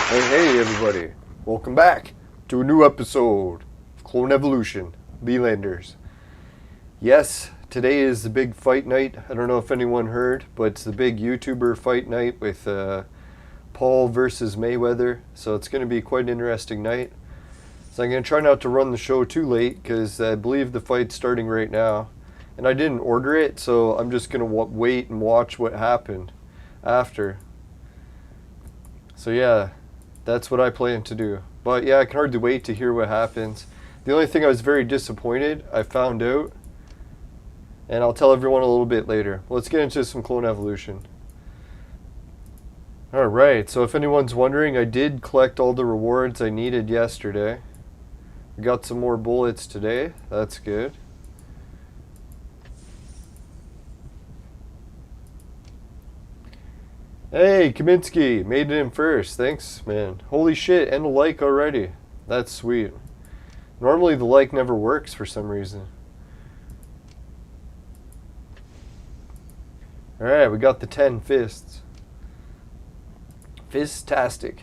Hey everybody, welcome back to a new episode of Clone Evolution, Lelanders. Yes, today is the big fight night. I don't know if anyone heard, but it's the big YouTuber fight night with Paul versus Mayweather, so it's going to be quite an interesting night. So I'm going to try not to run the show too late, because I believe the fight's starting right now. And I didn't order it, so I'm just going to wait and watch what happened after. So yeah, that's what I plan to do. But yeah, I can hardly wait to hear what happens. The only thing I was very disappointed, I found out, and I'll tell everyone a little bit later. Let's get into some Clone Evolution. Alright, so if anyone's wondering, I did collect all the rewards I needed yesterday. I got some more bullets today, that's good. Hey, Kaminsky, made it in first. Thanks, man. Holy shit, and a like already. That's sweet. Normally the like never works for some reason. Alright, we got the 10 fists. Fistastic.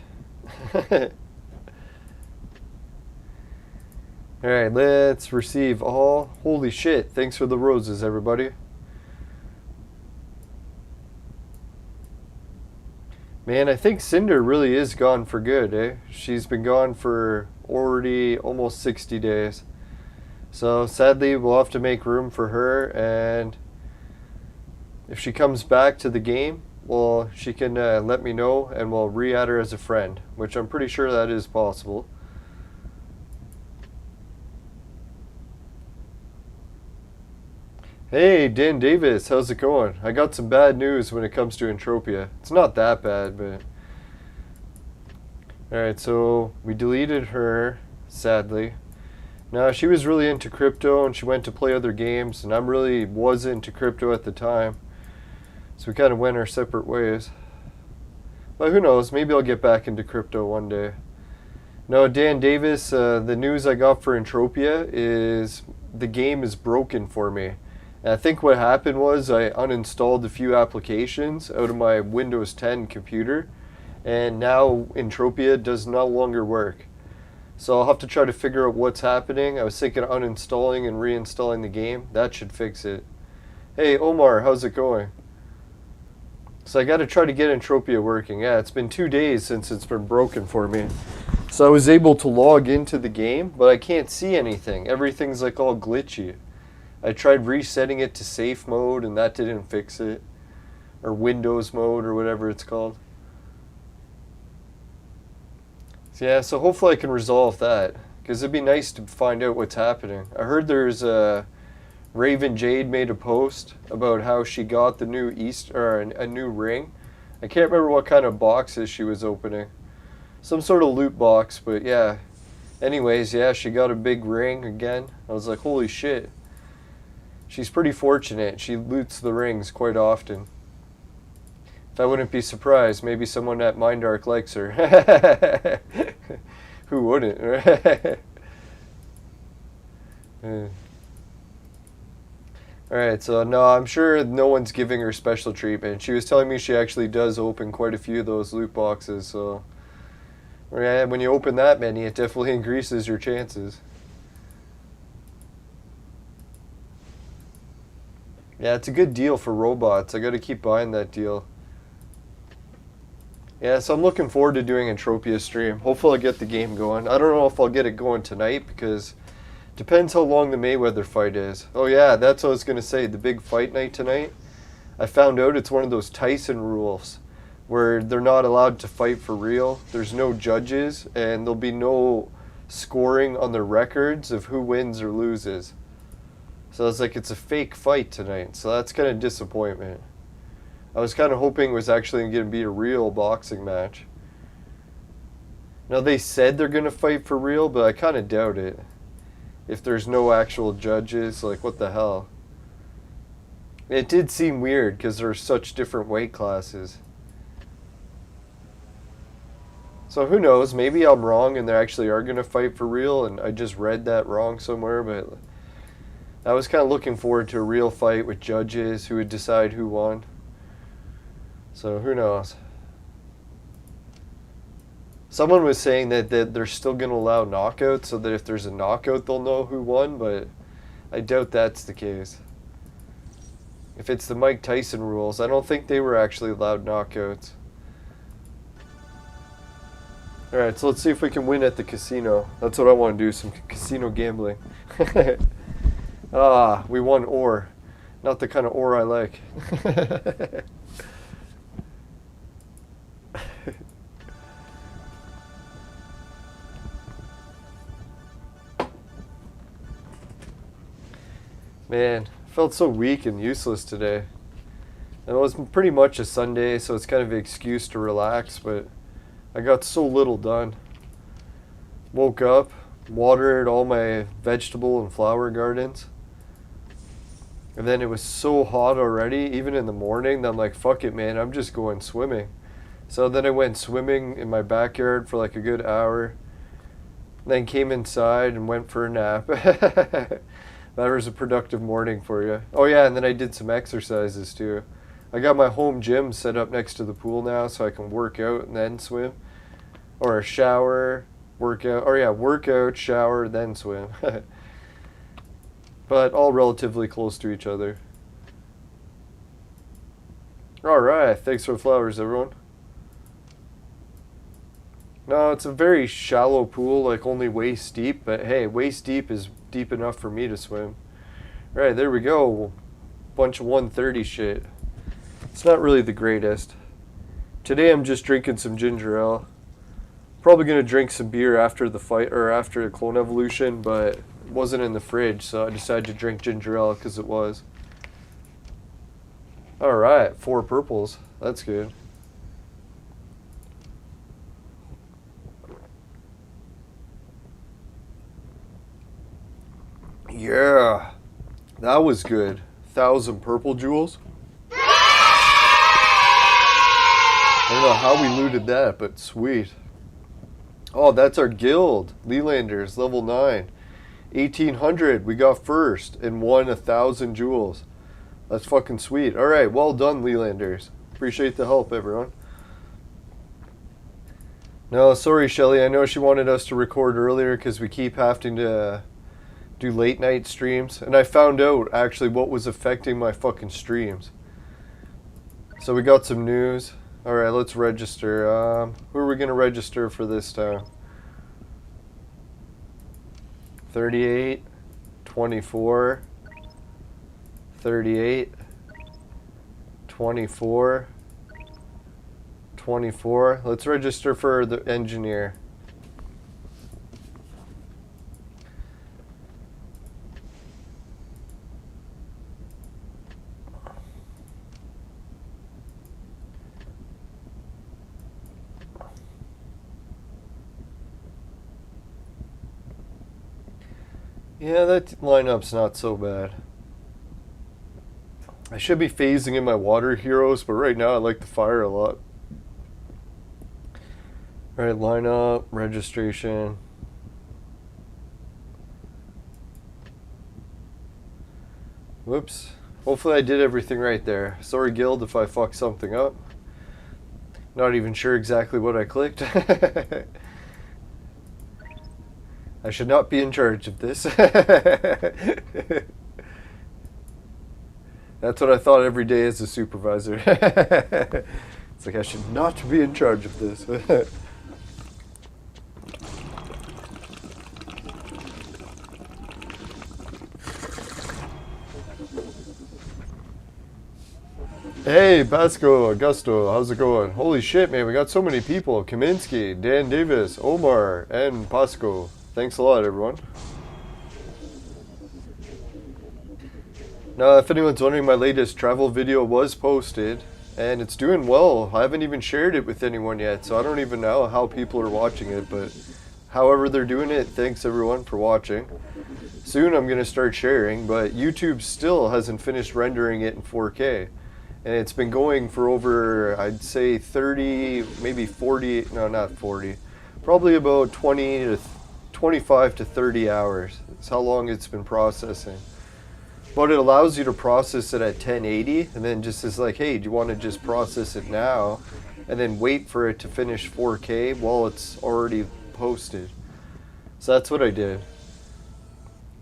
Alright, let's receive all. Holy shit, thanks for the roses, everybody. Man, I think Cinder really is gone for good, eh? She's been gone for already almost 60 days. So sadly, we'll have to make room for her, and if she comes back to the game, well, she can let me know, and we'll re-add her as a friend, which I'm pretty sure that is possible. Hey, Dan Davis, how's it going? I got some bad news when it comes to Entropia. It's not that bad, but... Alright, so we deleted her, sadly. Now, she was really into crypto, and she went to play other games, and I really wasn't into crypto at the time. So we kind of went our separate ways. But who knows, maybe I'll get back into crypto one day. No, Dan Davis, the news I got for Entropia is the game is broken for me. And I think what happened was I uninstalled a few applications out of my Windows 10 computer, and now Entropia does no longer work. So I'll have to try to figure out what's happening. I was thinking of uninstalling and reinstalling the game. That should fix it. Hey Omar, how's it going? So I got to try to get Entropia working. Yeah, it's been 2 days since it's been broken for me. So I was able to log into the game, but I can't see anything. Everything's like all glitchy. I tried resetting it to safe mode, and that didn't fix it. Or Windows mode, or whatever it's called. So yeah, so hopefully I can resolve that, because it'd be nice to find out what's happening. I heard there's Raven Jade made a post about how she got the new a new ring. I can't remember what kind of boxes she was opening. Some sort of loot box, but yeah. Anyways, yeah, she got a big ring again. I was like, holy shit. She's pretty fortunate. She loots the rings quite often. If I wouldn't be surprised, maybe someone at Mindark likes her. Who wouldn't, right? Alright, so no, I'm sure no one's giving her special treatment. She was telling me she actually does open quite a few of those loot boxes, so... Yeah, when you open that many, it definitely increases your chances. Yeah, it's a good deal for robots. I gotta keep buying that deal. Yeah, so I'm looking forward to doing Entropia stream. Hopefully I'll get the game going. I don't know if I'll get it going tonight, because it depends how long the Mayweather fight is. Oh yeah, that's what I was gonna say, the big fight night tonight. I found out it's one of those Tyson rules, where they're not allowed to fight for real. There's no judges, and there'll be no scoring on the records of who wins or loses. So it's like it's a fake fight tonight, so that's kind of disappointment. I was kind of hoping it was actually going to be a real boxing match. Now they said they're going to fight for real, but I kind of doubt it. If there's no actual judges, like what the hell? It did seem weird because there are such different weight classes. So who knows, maybe I'm wrong and they actually are going to fight for real and I just read that wrong somewhere, but... I was kind of looking forward to a real fight with judges who would decide who won. So who knows. Someone was saying that they're still going to allow knockouts, so that if there's a knockout, they'll know who won, but I doubt that's the case. If it's the Mike Tyson rules, I don't think they were actually allowed knockouts. Alright, so let's see if we can win at the casino. That's what I want to do, some casino gambling. Ah, we won ore. Not the kind of ore I like. Man, I felt so weak and useless today. It was pretty much a Sunday, so it's kind of an excuse to relax, but I got so little done. Woke up, watered all my vegetable and flower gardens. And then it was so hot already, even in the morning, that I'm like, fuck it, man, I'm just going swimming. So then I went swimming in my backyard for like a good hour. Then came inside and went for a nap. That was a productive morning for you. Oh yeah, and then I did some exercises too. I got my home gym set up next to the pool now, so I can work out and then swim. Or shower, workout, or yeah, workout, shower, then swim. But all relatively close to each other. Alright, thanks for the flowers, everyone. No, it's a very shallow pool, like only waist deep, but hey, waist deep is deep enough for me to swim. Alright, there we go. Bunch of 130 shit. It's not really the greatest. Today I'm just drinking some ginger ale. Probably gonna drink some beer after the fight, or after the clone evolution, but it wasn't in the fridge, so I decided to drink ginger ale because it was. Alright, 4 purples. That's good. Yeah, that was good. 1,000 purple jewels. I don't know how we looted that, but sweet. Oh, that's our guild. Lelanders, level 9. 1,800, we got first and won 1,000 jewels. That's fucking sweet. Alright, well done, Lelanders. Appreciate the help, everyone. No, sorry, Shelly. I know she wanted us to record earlier because we keep having to do late night streams, and I found out actually what was affecting my fucking streams. So we got some news. Alright, let's register. Who are we going to register for this time? 38, 24, 38, 24, 24. Let's register for the engineer. Yeah, that lineup's not so bad. I should be phasing in my water heroes, but right now I like the fire a lot. Alright, lineup, registration. Whoops. Hopefully I did everything right there. Sorry, guild, if I fucked something up. Not even sure exactly what I clicked. I should not be in charge of this. That's what I thought every day as a supervisor. It's like I should not be in charge of this. Hey, Pasco, Augusto, how's it going? Holy shit, man, we got so many people. Kaminsky, Dan Davis, Omar, and Pasco. Thanks a lot, everyone. Now, if anyone's wondering, my latest travel video was posted, and it's doing well. I haven't even shared it with anyone yet, so I don't even know how people are watching it, but however they're doing it, thanks everyone for watching. Soon I'm going to start sharing, but YouTube still hasn't finished rendering it in 4K. And it's been going for over, I'd say 30, maybe 40, no, not 40, probably about 25 to 30 hours. That's how long it's been processing. But it allows you to process it at 1080, and then just is like, hey, do you want to just process it now? and then wait for it to finish 4K while it's already posted. So that's what I did.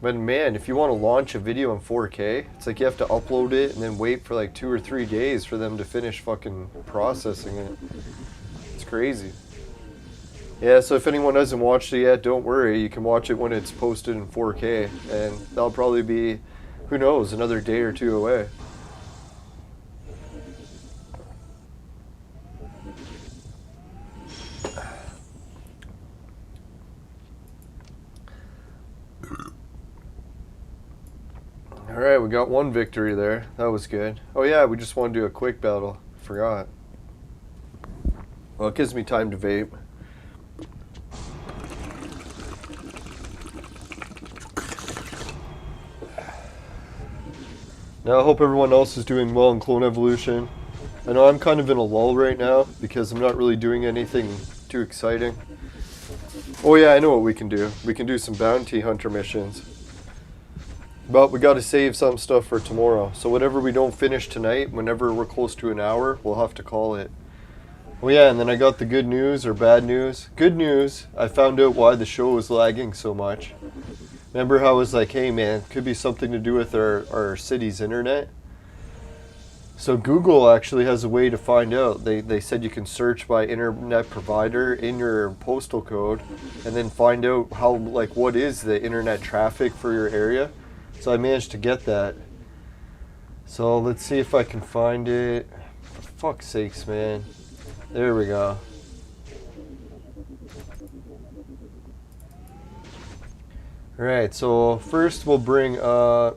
But man, if you want to launch a video in 4K, it's like you have to upload it and then wait for like 2 or 3 days for them to finish fucking processing it. It's crazy. Yeah, so if anyone hasn't watched it yet, don't worry. You can watch it when it's posted in 4K, and that'll probably be, who knows, another day or two away. Alright, we got one victory there. That was good. Oh yeah, we just want to do a quick battle. Forgot. Well, it gives me time to vape. Now, I hope everyone else is doing well in Clone Evolution. I know I'm kind of in a lull right now because I'm not really doing anything too exciting. Oh yeah, I know what we can do. We can do some bounty hunter missions. But we got to save some stuff for tomorrow. So whatever we don't finish tonight, whenever we're close to an hour, we'll have to call it. Oh yeah, and then I got the good news or bad news. Good news, I found out why the show was lagging so much. Remember how I was like, hey man, could be something to do with our city's internet? So Google actually has a way to find out. They said you can search by internet provider in your postal code and then find out how, like, what is the internet traffic for your area. So I managed to get that. So let's see if I can find it. For fuck's sakes, man. There we go. Alright, so first we'll bring the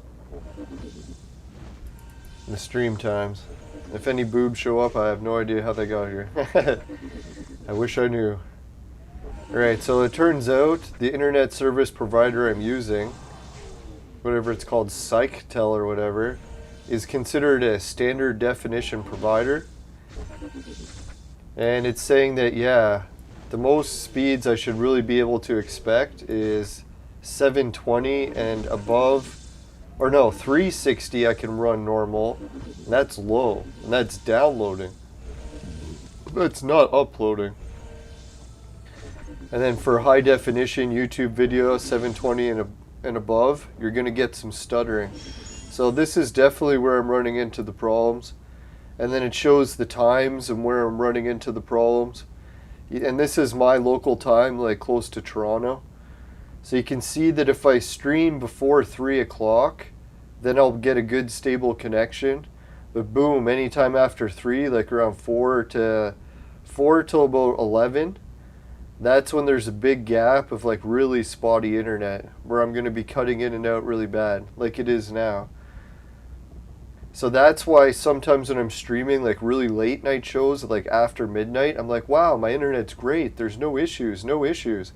stream times. If any boobs show up, I have no idea how they got here. I wish I knew. Alright, so it turns out the internet service provider I'm using, whatever it's called, Psychtel or whatever, is considered a standard definition provider. And it's saying that, yeah, the most speeds I should really be able to expect is 720 and above, or no, 360 I can run normal, and that's low, and that's downloading. That's not uploading. And then for high definition YouTube video, 720 and above, you're going to get some stuttering. So this is definitely where I'm running into the problems. And then it shows the times and where I'm running into the problems. And this is my local time, like close to Toronto. So you can see that if I stream before 3 o'clock, then I'll get a good stable connection. But boom, anytime after 3, like around 4 till about 11, that's when there's a big gap of like really spotty internet where I'm going to be cutting in and out really bad, like it is now. So that's why sometimes when I'm streaming like really late night shows, like after midnight, I'm like, wow, my internet's great. There's no issues, no issues.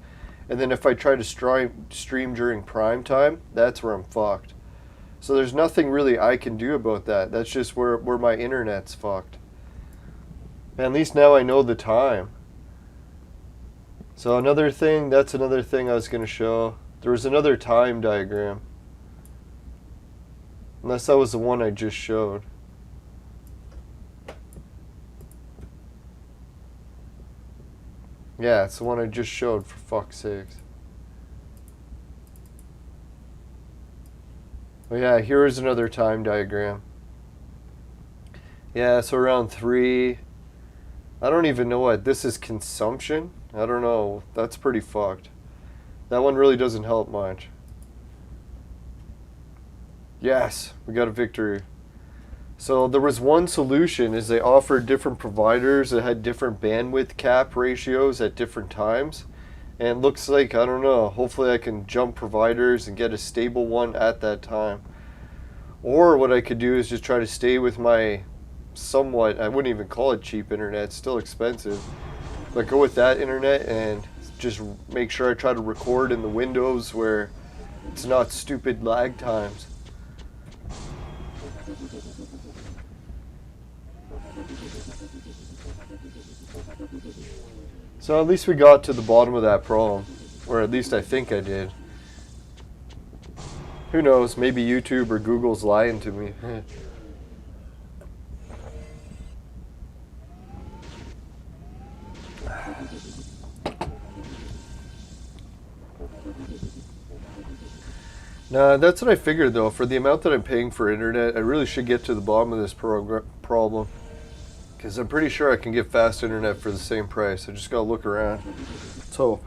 And then if I try to stream during prime time, that's where I'm fucked. So there's nothing really I can do about that. That's just where my internet's fucked. And at least now I know the time. So another thing, that's another thing I was going to show. There was another time diagram. Unless that was the one I just showed. Yeah, it's the one I just showed, for fuck's sakes. Oh yeah, here is another time diagram. Yeah, so around 3. I don't even know what this is, consumption? I don't know. That's pretty fucked. That one really doesn't help much. Yes, we got a victory. So there was one solution, is they offered different providers that had different bandwidth cap ratios at different times. And it looks like, I don't know, hopefully I can jump providers and get a stable one at that time. Or what I could do is just try to stay with my somewhat, I wouldn't even call it cheap internet, it's still expensive. But go with that internet and just make sure I try to record in the windows where it's not stupid lag times. So at least we got to the bottom of that problem. Or at least I think I did. Who knows, maybe YouTube or Google's lying to me. Nah, that's what I figured though. For the amount that I'm paying for internet, I really should get to the bottom of this problem. Because I'm pretty sure I can get fast internet for the same price. I just gotta look around. Let's hope.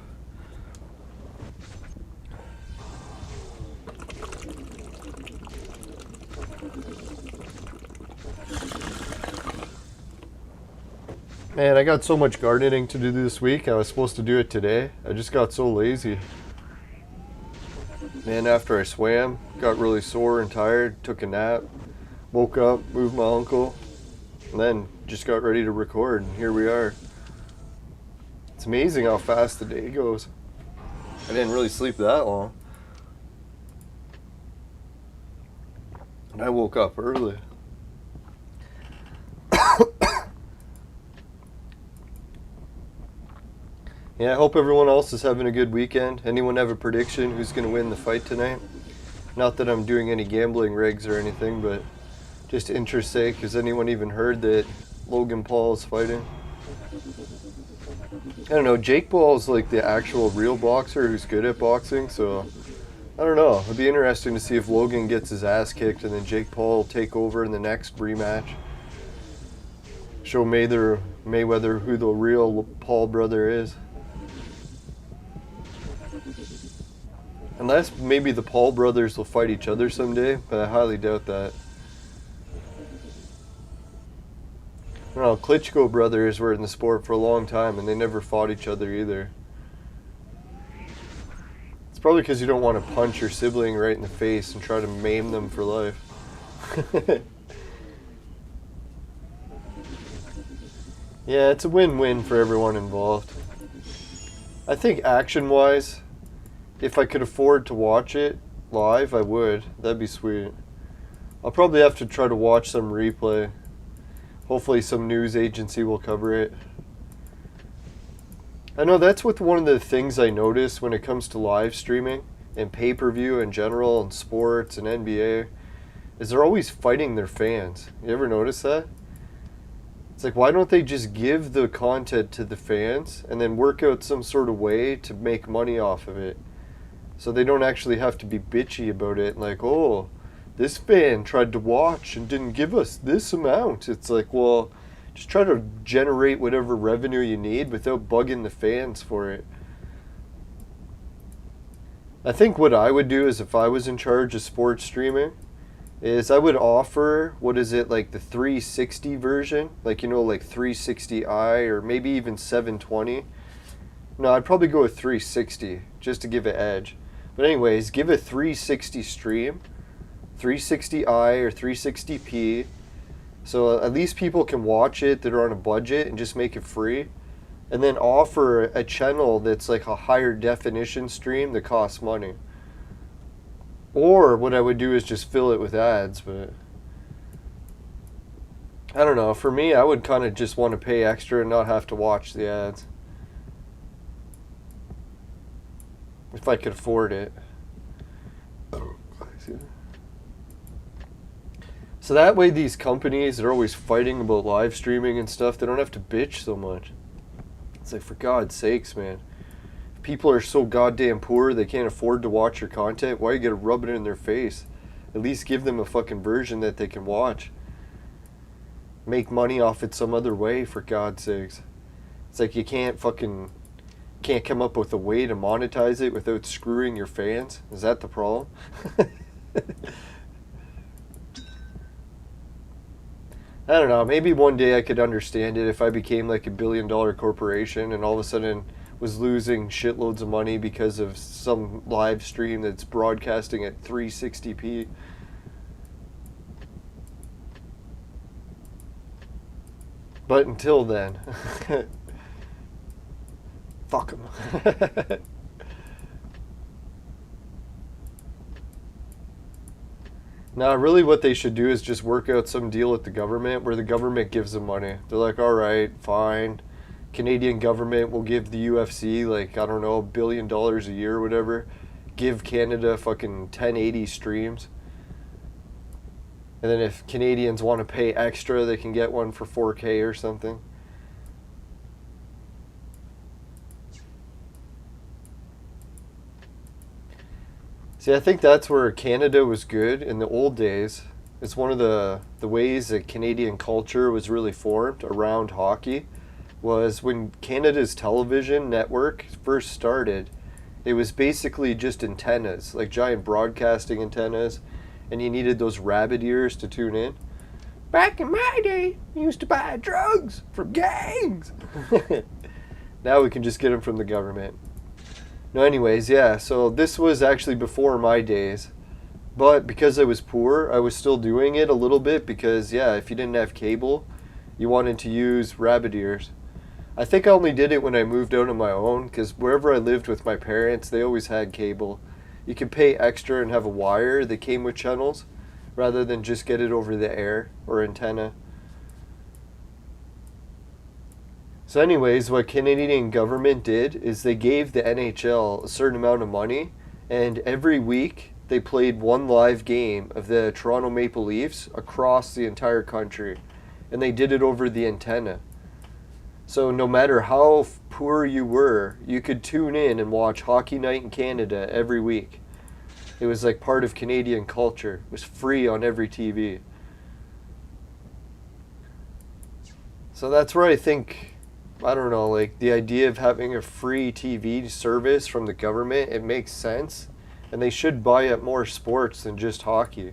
Man, I got so much gardening to do this week. I was supposed to do it today. I just got so lazy. Man, after I swam, got really sore and tired, took a nap, woke up, moved my uncle, and then just got ready to record, and here we are. It's amazing how fast the day goes. I didn't really sleep that long. And I woke up early. Yeah, I hope everyone else is having a good weekend. Anyone have a prediction who's going to win the fight tonight? Not that I'm doing any gambling rigs or anything, but just interest sake, has anyone even heard that Logan Paul is fighting? I don't know, Jake Paul is like the actual real boxer who's good at boxing, so I don't know. It'd be interesting to see if Logan gets his ass kicked and then Jake Paul will take over in the next rematch. Show Mayweather who the real Paul brother is. Unless maybe the Paul brothers will fight each other someday, but I highly doubt that. I don't know, Klitschko brothers were in the sport for a long time and they never fought each other either. It's probably because you don't want to punch your sibling right in the face and try to maim them for life. Yeah, it's a win-win for everyone involved. I think action-wise, if I could afford to watch it live, I would. That'd be sweet. I'll probably have to try to watch some replay. Hopefully some news agency will cover it. I know that's one of the things I notice when it comes to live streaming and pay-per-view in general and sports and NBA, is they're always fighting their fans. You ever notice that? It's like, why don't they just give the content to the fans and then work out some sort of way to make money off of it? So they don't actually have to be bitchy about it, like, oh, this fan tried to watch and didn't give us this amount. It's like, well, just try to generate whatever revenue you need without bugging the fans for it. I think what I would do is, if I was in charge of sports streaming, is I would offer, what is it, like the 360 version? Like, you know, like 360i or maybe even 720. No, I'd probably go with 360 just to give it edge. But anyways, give a 360 stream, 360i or 360p, so at least people can watch it that are on a budget and just make it free. And then offer a channel that's like a higher definition stream that costs money. Or what I would do is just fill it with ads, but I don't know. For me, I would kind of just want to pay extra and not have to watch the ads. If I could afford it. So that way these companies that are always fighting about live streaming and stuff, they don't have to bitch so much. It's like, for God's sakes, man. If people are so goddamn poor they can't afford to watch your content, why are you gonna rub it in their face? At least give them a fucking version that they can watch. Make money off it some other way, for God's sakes. It's like you can't come up with a way to monetize it without screwing your fans. Is that the problem? I don't know, maybe one day I could understand it if I became like $1 billion corporation and all of a sudden was losing shitloads of money because of some live stream that's broadcasting at 360p. But until then, fuck them. Now, really what they should do is just work out some deal with the government where the government gives them money. They're like, all right, fine. Canadian government will give the UFC, like, I don't know, $1 billion a year or whatever. Give Canada fucking 1080 streams. And then if Canadians want to pay extra, they can get one for 4K or something. See, I think that's where Canada was good in the old days. It's one of the ways that Canadian culture was really formed around hockey was when Canada's television network first started, it was basically just antennas, like giant broadcasting antennas, and you needed those rabbit ears to tune in. Back in my day, we used to buy drugs from gangs. Now we can just get them from the government. No, anyways, yeah, so this was actually before my days. But because I was poor, I was still doing it a little bit because, yeah, if you didn't have cable, you wanted to use rabbit ears. I think I only did it when I moved out on my own because wherever I lived with my parents, they always had cable. You could pay extra and have a wire that came with channels rather than just get it over the air or antenna. So anyways, what Canadian government did is they gave the NHL a certain amount of money, and every week they played one live game of the Toronto Maple Leafs across the entire country, and they did it over the antenna. So no matter how poor you were, you could tune in and watch Hockey Night in Canada every week. It was like part of Canadian culture. It was free on every TV. So that's where I think, I don't know, like the idea of having a free TV service from the government, it makes sense. And they should buy up more sports than just hockey.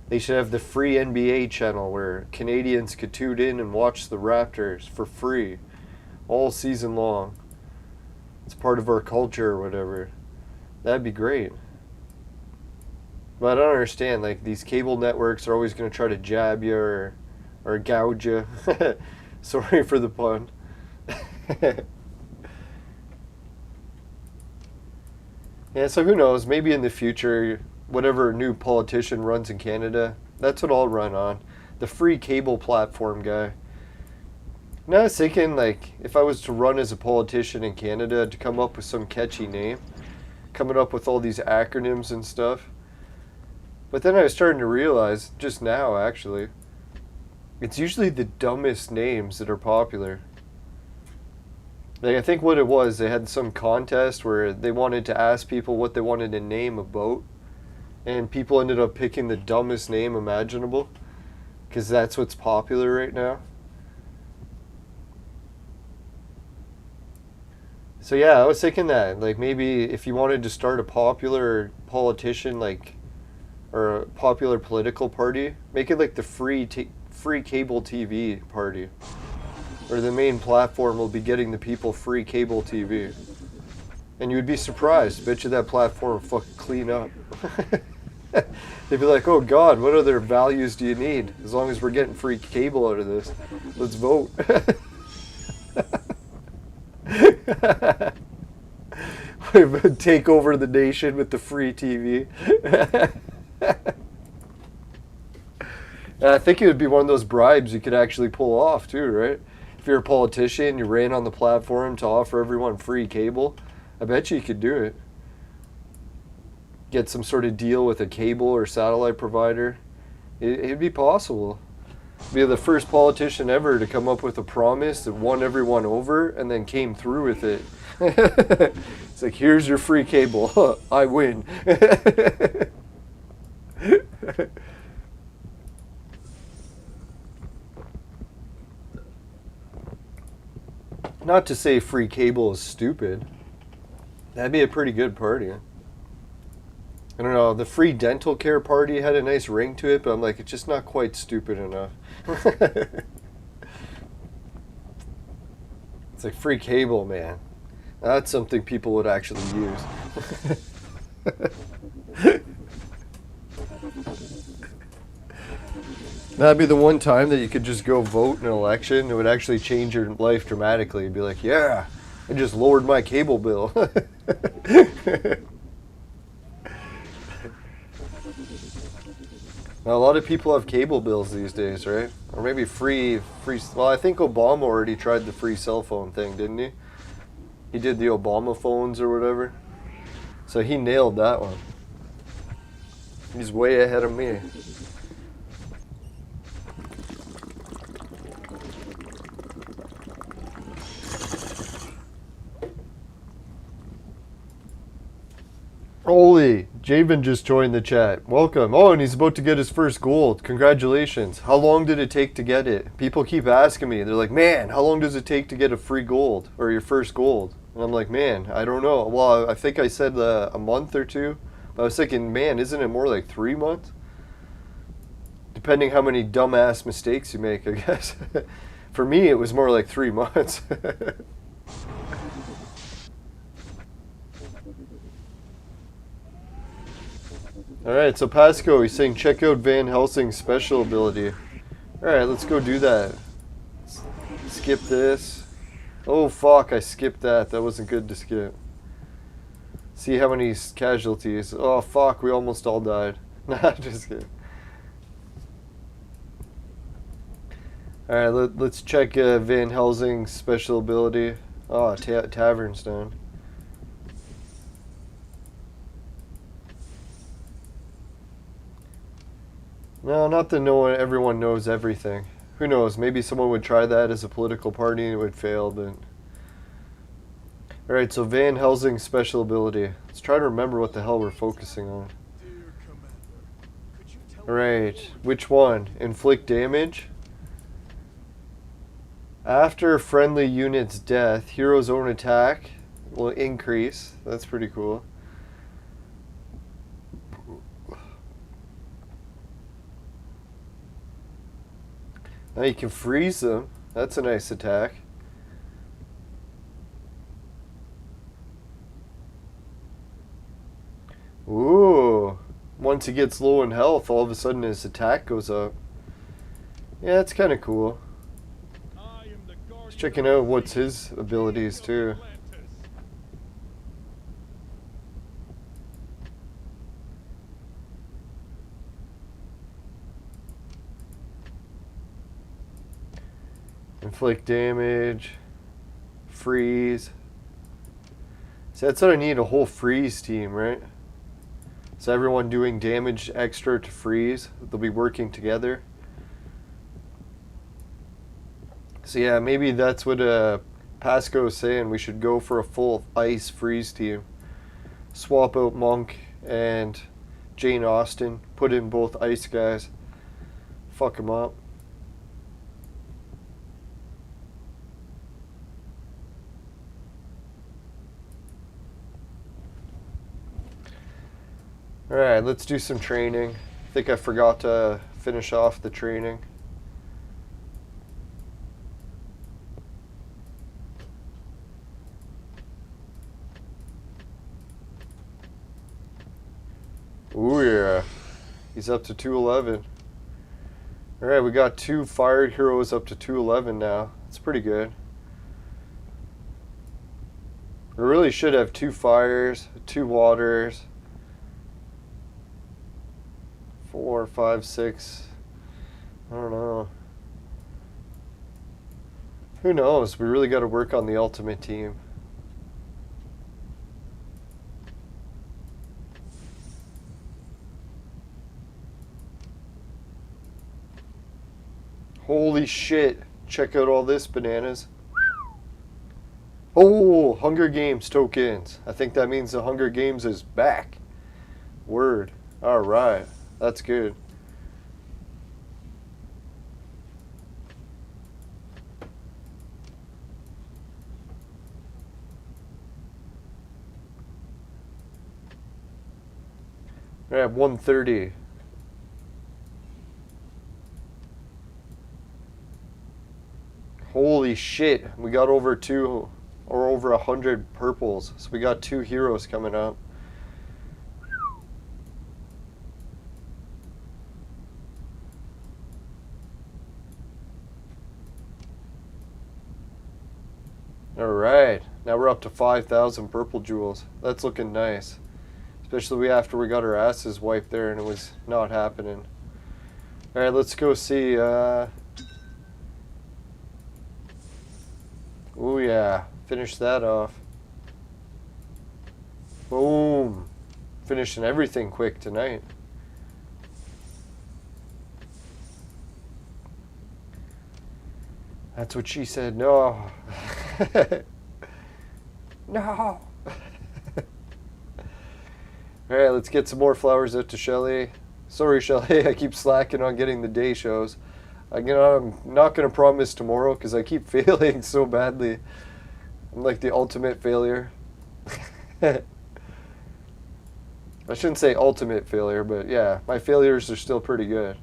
They should have the free NBA channel where Canadians could tune in and watch the Raptors for free all season long. It's part of our culture or whatever. That'd be great. But I don't understand, like these cable networks are always going to try to jab you or gouge you. Sorry for the pun. Yeah, so who knows, maybe in the future, whatever new politician runs in Canada, that's what I'll run on. The free cable platform guy. Now I was thinking, like, if I was to run as a politician in Canada, to come up with some catchy name, coming up with all these acronyms and stuff. But then I was starting to realize, just now actually, it's usually the dumbest names that are popular. Like, I think what it was, they had some contest where they wanted to ask people what they wanted to name a boat, and people ended up picking the dumbest name imaginable, because that's what's popular right now. So yeah, I was thinking that, like, maybe if you wanted to start a popular politician, like, or a popular political party, make it like the free cable TV party. Or the main platform will be getting the people free cable TV. And you would be surprised. Bet you that platform will fucking clean up. They'd be like, oh God, what other values do you need? As long as we're getting free cable out of this, let's vote. Take over the nation with the free TV. I think it would be one of those bribes you could actually pull off too, right? If you're a politician, you ran on the platform to offer everyone free cable, I bet you could do it. Get some sort of deal with a cable or satellite provider. It'd be possible. Be the first politician ever to come up with a promise that won everyone over and then came through with it. It's like, here's your free cable. I win. Not to say free cable is stupid. That'd be a pretty good party. I don't know, the free dental care party had a nice ring to it, but I'm like, it's just not quite stupid enough. It's like free cable, man. That's something people would actually use. That'd be the one time that you could just go vote in an election. It would actually change your life dramatically. You'd be like, yeah, I just lowered my cable bill. Now, a lot of people have cable bills these days, right? Or maybe free. Well, I think Obama already tried the free cell phone thing, didn't he? He did the Obama phones or whatever. So he nailed that one. He's way ahead of me. Holy, Javen just joined the chat. Welcome. Oh, and he's about to get his first gold. Congratulations. How long did it take to get it? People keep asking me. They're like, man, how long does it take to get a free gold or your first gold? And I'm like, man, I don't know. Well, I think I said a month or two. But I was thinking, man, isn't it more like 3 months? Depending how many dumbass mistakes you make, I guess. For me, it was more like 3 months. Alright, so Pasco, he's saying check out Van Helsing's special ability. Alright, let's go do that. Skip this. Oh fuck, I skipped that. That wasn't good to skip. See how many casualties. Oh fuck, we almost all died. Nah, just kidding. Alright, let's check Van Helsing's special ability. Oh, Tavern's down. No, not that everyone knows everything. Who knows? Maybe someone would try that as a political party and it would fail, but... Alright, so Van Helsing's special ability. Let's try to remember what the hell we're focusing on. Alright, which one? Inflict damage? After friendly unit's death, hero's own attack will increase. That's pretty cool. Now you can freeze them. That's a nice attack. Ooh. Once he gets low in health, all of a sudden his attack goes up. Yeah, that's kind of cool. Just checking out what's his abilities too. Inflict damage, freeze. So that's what I need, a whole freeze team, right? So everyone doing damage extra to freeze, they'll be working together. So yeah, maybe that's what Pasco is saying. We should go for a full ice freeze team. Swap out Monk and Jane Austen. Put in both ice guys. Fuck them up. Alright, let's do some training. I think I forgot to finish off the training. Ooh yeah, he's up to 211. Alright, we got 2 fired heroes up to 211 now. That's pretty good. We really should have 2 fires, 2 waters. 4, 5, 6. I don't know. Who knows? We really got to work on the ultimate team. Holy shit. Check out all this, bananas. Oh, Hunger Games tokens. I think that means the Hunger Games is back. Word. Alright. That's good. I have 130. Holy shit. We got over 2 or over 100 purples. So we got 2 heroes coming up. Alright, now we're up to 5,000 purple jewels. That's looking nice. Especially after we got our asses wiped there and it was not happening. Alright, let's go see. Oh yeah, finish that off. Boom. Finishing everything quick tonight. That's what she said. No. No. Alright, let's get some more flowers out to Shelly. Sorry, Shelly, I keep slacking on getting the day shows. I'm not going to promise tomorrow because I keep failing so badly. I'm like the ultimate failure. I shouldn't say ultimate failure, but yeah, my failures are still pretty good.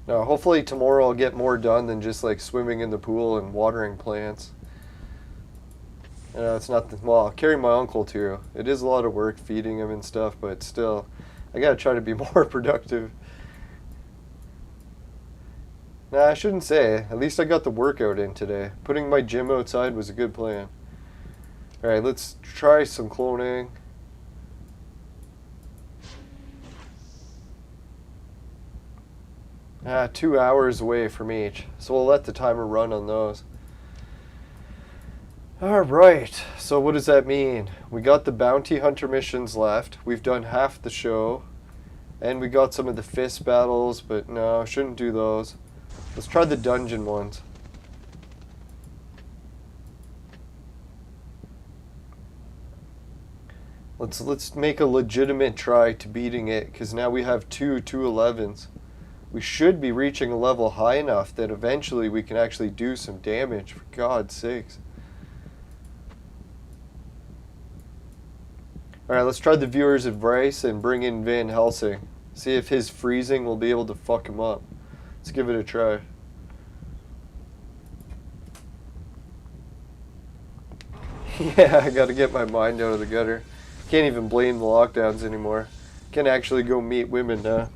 Now, hopefully tomorrow I'll get more done than just like swimming in the pool and watering plants. You know, it's not, well, I'll carry my uncle too. It is a lot of work feeding him and stuff, but still, I gotta try to be more productive. Nah, I shouldn't say. At least I got the workout in today. Putting my gym outside was a good plan. Alright, let's try some cloning. Ah, 2 hours away from each. So we'll let the timer run on those. Alright, so what does that mean? We got the bounty hunter missions left. We've done half the show. And we got some of the fist battles, but no, shouldn't do those. Let's try the dungeon ones. Let's make a legitimate try to beating it, because now we have two 211s. We should be reaching a level high enough that eventually we can actually do some damage, for God's sakes. Alright, let's try the viewer's advice and bring in Van Helsing. See if his freezing will be able to fuck him up. Let's give it a try. Yeah, I gotta get my mind out of the gutter. Can't even blame the lockdowns anymore. Can actually go meet women now.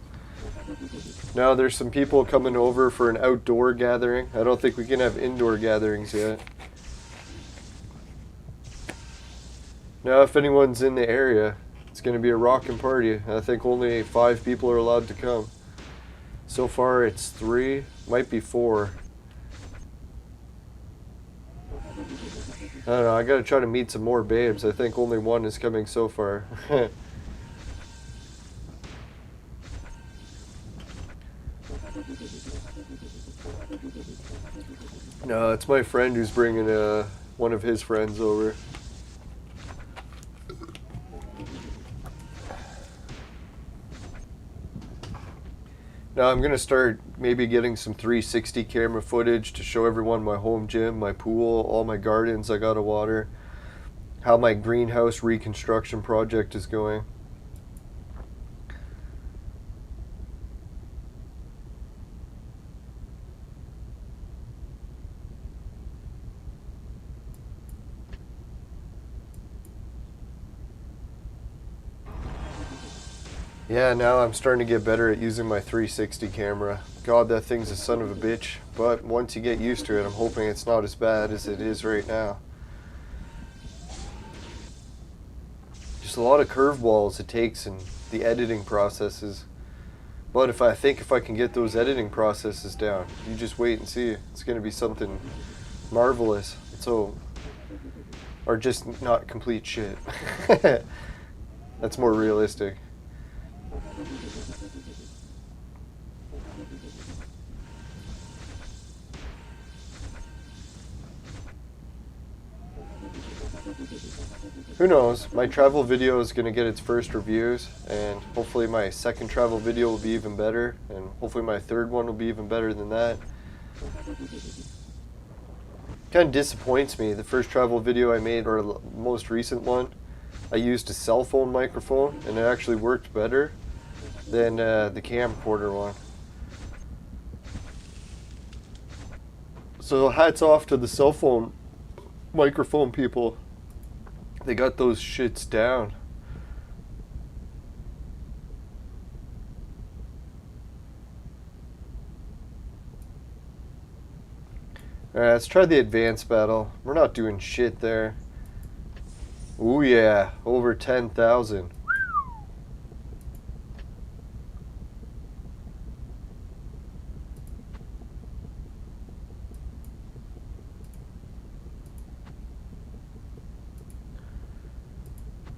Now there's some people coming over for an outdoor gathering. I don't think we can have indoor gatherings yet. Now if anyone's in the area, it's going to be a rockin' party. I think only 5 people are allowed to come. So far it's 3, might be 4. I don't know, I gotta try to meet some more babes. I think only 1 is coming so far. No, it's my friend who's bringing one of his friends over. Now I'm going to start maybe getting some 360 camera footage to show everyone my home gym, my pool, all my gardens I gotta water, how my greenhouse reconstruction project is going. Yeah, now I'm starting to get better at using my 360 camera. God, that thing's a son of a bitch. But once you get used to it, I'm hoping it's not as bad as it is right now. Just a lot of curveballs it takes in the editing processes. But if I can get those editing processes down, you just wait and see. It's going to be something marvelous. So, or just not complete shit. That's more realistic. Who knows? My travel video is going to get its first reviews, and hopefully my second travel video will be even better, and hopefully my third one will be even better than that. Kind of disappoints me. The first travel video I made, or the most recent one, I used a cell phone microphone, and it actually worked better than the camcorder one. So hats off to the cell phone microphone people. They got those shits down. Alright, let's try the advanced battle. We're not doing shit there. Ooh yeah, over 10,000.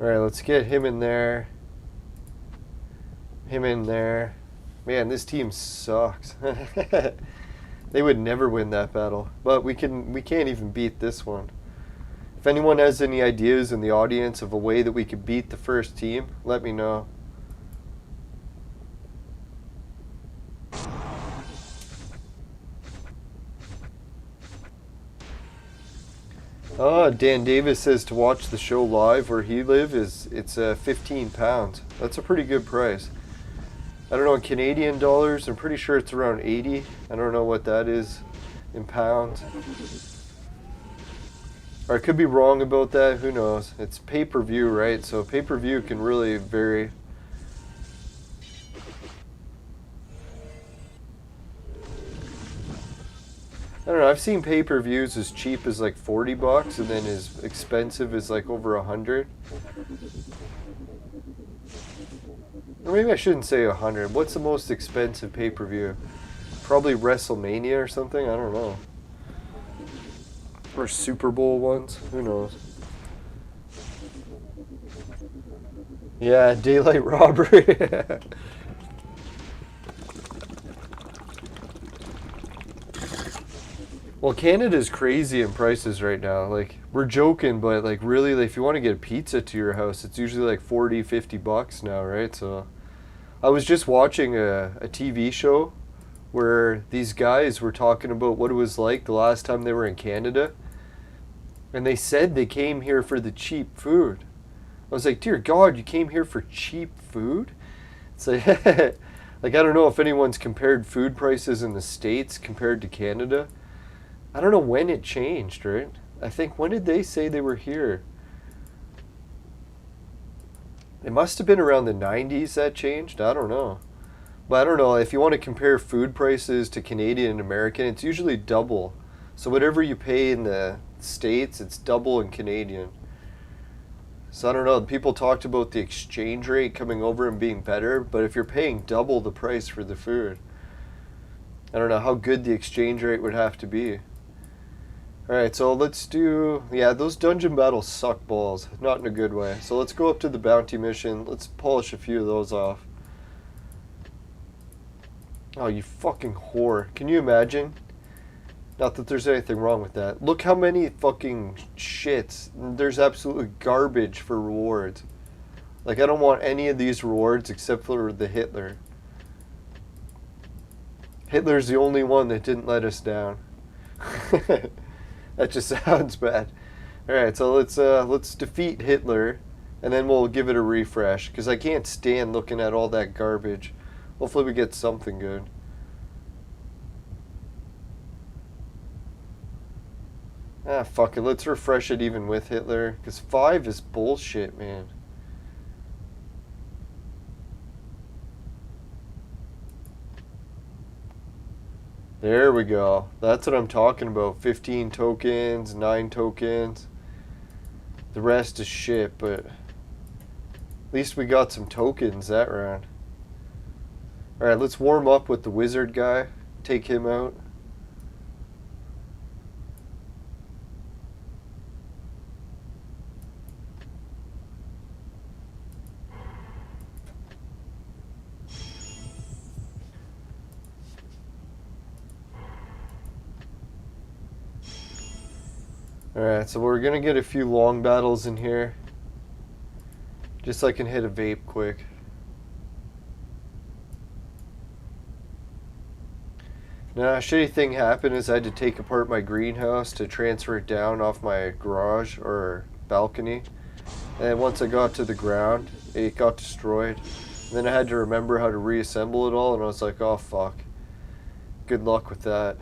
Alright, let's get him in there. Him in there. Man, this team sucks. They would never win that battle. But we can't even beat this one. If anyone has any ideas in the audience of a way that we could beat the first team, let me know. Oh, Dan Davis says to watch the show live where he lives it's £15. That's a pretty good price. I don't know in Canadian dollars. I'm pretty sure it's around 80. I don't know what that is in pounds. Or I could be wrong about that. Who knows? It's pay-per-view, right? So pay-per-view can really vary. I don't know. I've seen pay-per-views as cheap as like $40 and then as expensive as like over 100. Or maybe I shouldn't say 100. What's the most expensive pay-per-view? Probably WrestleMania or something? I don't know. Or Super Bowl ones? Who knows? Yeah, daylight robbery. Well, Canada's crazy in prices right now. Like, we're joking, but like really, like, if you want to get a pizza to your house, it's usually like $40-50 now, right? So I was just watching a TV show where these guys were talking about what it was like the last time they were in Canada. And they said they came here for the cheap food. I was like, dear God, you came here for cheap food? It's like, like, I don't know if anyone's compared food prices in the States compared to Canada. I don't know when it changed, right? I think, when did they say they were here? It must have been around the 90s that changed. I don't know. But I don't know. If you want to compare food prices to Canadian and American, it's usually double. So whatever you pay in the States, it's double in Canadian. So I don't know. People talked about the exchange rate coming over and being better, but if you're paying double the price for the food, I don't know how good the exchange rate would have to be. Alright, so let's do... Yeah, those dungeon battles suck balls. Not in a good way. So let's go up to the bounty mission. Let's polish a few of those off. Oh, you fucking whore. Can you imagine? Not that there's anything wrong with that. Look how many fucking shits. There's absolutely garbage for rewards. Like, I don't want any of these rewards except for the Hitler. Hitler's the only one that didn't let us down. That just sounds bad. Alright, so let's defeat Hitler, and then we'll give it a refresh, because I can't stand looking at all that garbage. Hopefully we get something good. Ah, fuck it. Let's refresh it even with Hitler, because 5 is bullshit, man. There we go. That's what I'm talking about. 15 tokens, 9 tokens. The rest is shit, but at least we got some tokens that round. Alright, let's warm up with the wizard guy. Take him out. Alright, so we're gonna get a few long battles in here. Just so I can hit a vape quick. Now, a shitty thing happened is I had to take apart my greenhouse to transfer it down off my garage or balcony. And once I got to the ground, it got destroyed. And then I had to remember how to reassemble it all, and I was like, oh fuck. Good luck with that.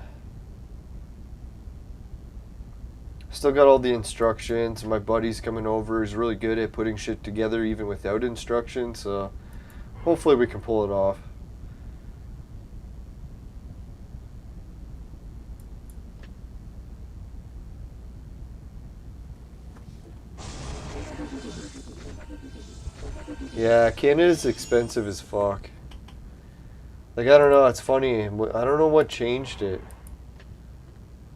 Still got all the instructions. My buddy's coming over. He's really good at putting shit together even without instructions, so hopefully we can pull it off. Yeah, Canada's expensive as fuck. Like, I don't know, it's funny. I don't know what changed it.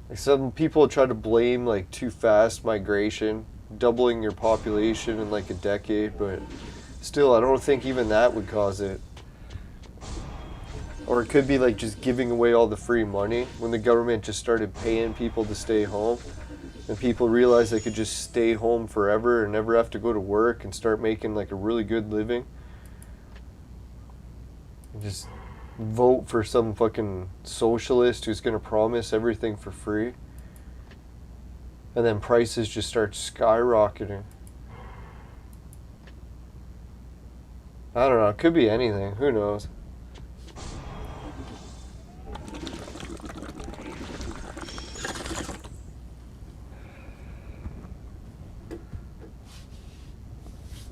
Like, some people try to blame, like, too fast migration, doubling your population in, like, a decade, but still, I don't think even that would cause it. Or it could be, like, just giving away all the free money when the government just started paying people to stay home. and people realize they could just stay home forever and never have to go to work and start making like a really good living. And just vote for some fucking socialist who's gonna promise everything for free. And then prices just start skyrocketing. I don't know, it could be anything, who knows?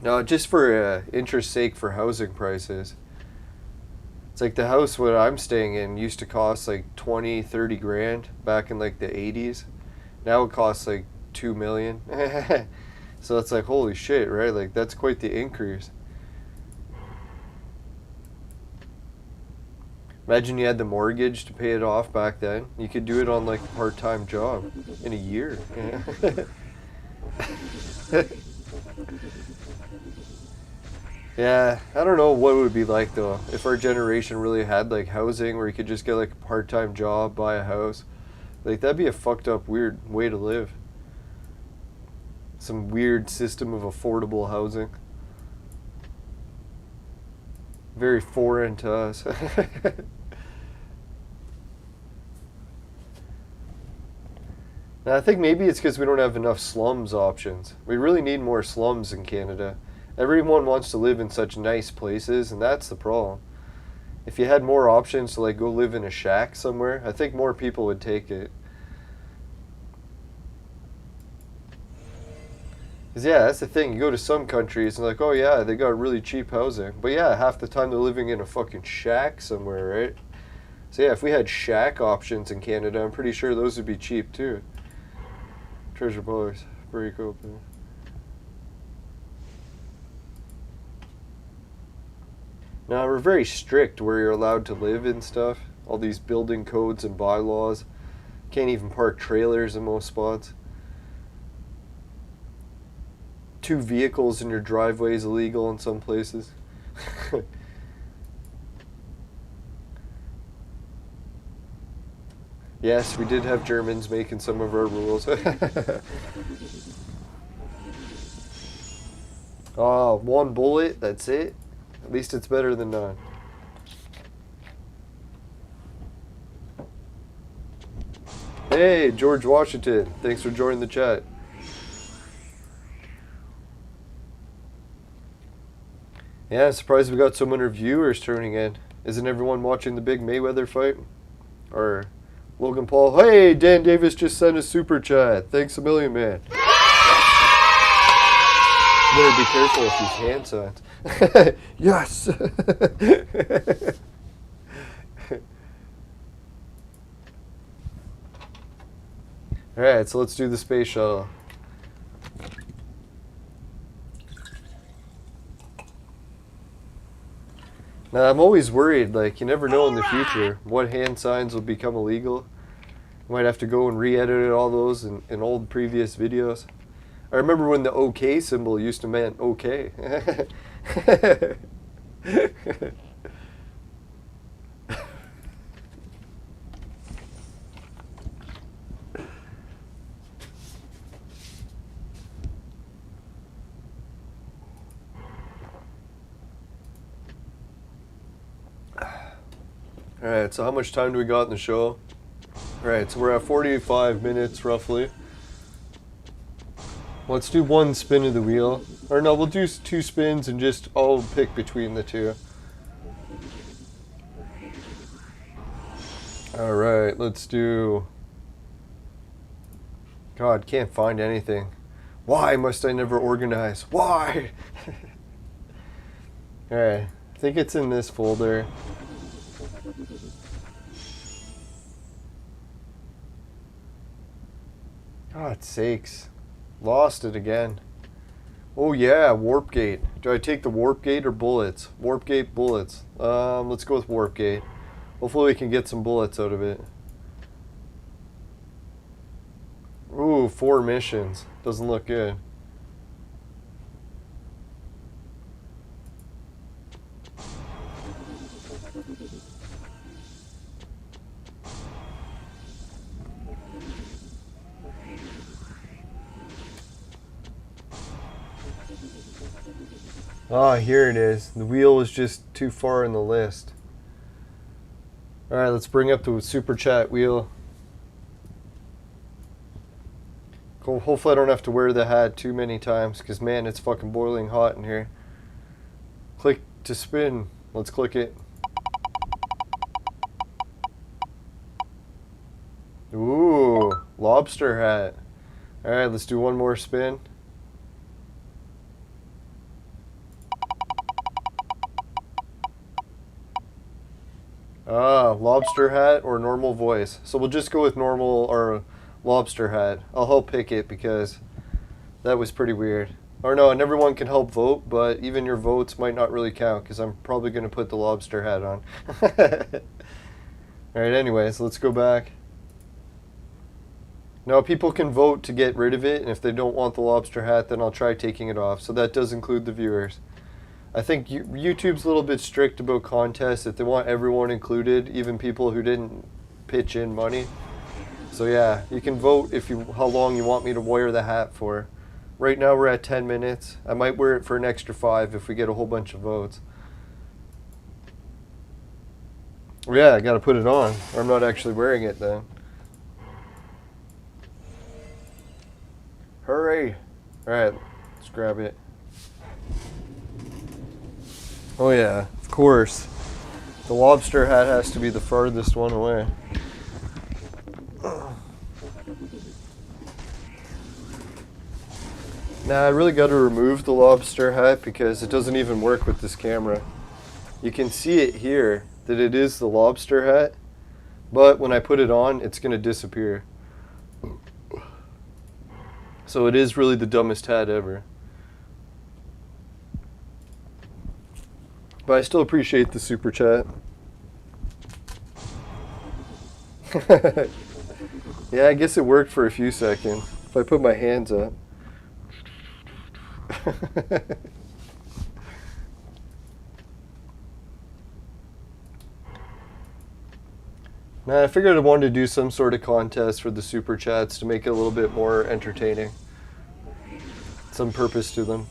No, just for interest sake for housing prices. It's like the house what I'm staying in used to cost like 20, 30 grand back in like the 80s. Now it costs like 2 million. So it's like, holy shit, right? Like that's quite the increase. Imagine you had the mortgage to pay it off back then. You could do it on like a part-time job in a year. Yeah, I don't know what it would be like though if our generation really had like housing where you could just get like a part-time job, buy a house. Like that'd be a fucked up weird way to live. Some weird system of affordable housing. Very foreign to us. Now, I think maybe it's because we don't have enough slums options. We really need more slums in Canada. Everyone wants to live in such nice places, and that's the problem. If you had more options to like go live in a shack somewhere, I think more people would take it. Because yeah, that's the thing. You go to some countries and like, oh yeah, they got really cheap housing. But yeah, half the time they're living in a fucking shack somewhere, right? So yeah, if we had shack options in Canada, I'm pretty sure those would be cheap too. Treasure box, break open. Now, we're very strict where you're allowed to live and stuff. All these building codes and bylaws. Can't even park trailers in most spots. 2 vehicles in your driveway is illegal in some places. Yes, we did have Germans making some of our rules. Oh, 1 bullet, that's it. At least it's better than none. Hey, George Washington. Thanks for joining the chat. Yeah, I'm surprised we got so many viewers turning in. Isn't everyone watching the big Mayweather fight? Or Logan Paul? Hey, Dan Davis just sent a super chat. Thanks a million, man. Better be careful with these hand signs. Yes! Alright, so let's do the space shuttle. Now, I'm always worried, like, you never know in the future what hand signs will become illegal. You might have to go and re-edit all those in old previous videos. I remember when the OK symbol used to mean okay. Alright, so how much time do we got in the show? Alright, so we're at 45 minutes roughly. Let's do 1 spin of the wheel. Or no, we'll do 2 spins and just I'll pick between the 2. Alright, let's do... God, can't find anything. Why must I never organize? Why? Alright, I think it's in this folder. God's sakes. Lost it again. Oh yeah, warp gate. Do I take the warp gate or bullets? Warp gate, bullets. Let's go with warp gate. Hopefully we can get some bullets out of it. Ooh, 4 missions. Doesn't look good. Ah, here it is. The wheel was just too far in the list. Alright, let's bring up the super chat wheel. Cool. Hopefully I don't have to wear the hat too many times, because man, it's fucking boiling hot in here. Click to spin. Let's click it. Ooh, lobster hat. Alright, let's do one more spin. Ah, lobster hat or normal voice. So we'll just go with normal or lobster hat. I'll help pick it because that was pretty weird. Or no, and everyone can help vote, but even your votes might not really count because I'm probably going to put the lobster hat on. Alright, anyways, let's go back. Now, people can vote to get rid of it, and if they don't want the lobster hat, then I'll try taking it off. So that does include the viewers. I think YouTube's a little bit strict about contests. If they want everyone included, even people who didn't pitch in money. So yeah, you can vote if how long you want me to wear the hat for. Right now we're at 10 minutes. I might wear it for an extra 5 if we get a whole bunch of votes. Well, yeah, I gotta put it on, or I'm not actually wearing it then. Hurry! Alright, let's grab it. Oh yeah, of course. The lobster hat has to be the farthest one away. Now I really got to remove the lobster hat because it doesn't even work with this camera. You can see it here that it is the lobster hat, but when I put it on, it's going to disappear. So it is really the dumbest hat ever. But I still appreciate the super chat. Yeah, I guess it worked for a few seconds. If I put my hands up. Now, I figured I wanted to do some sort of contest for the super chats to make it a little bit more entertaining. Some purpose to them.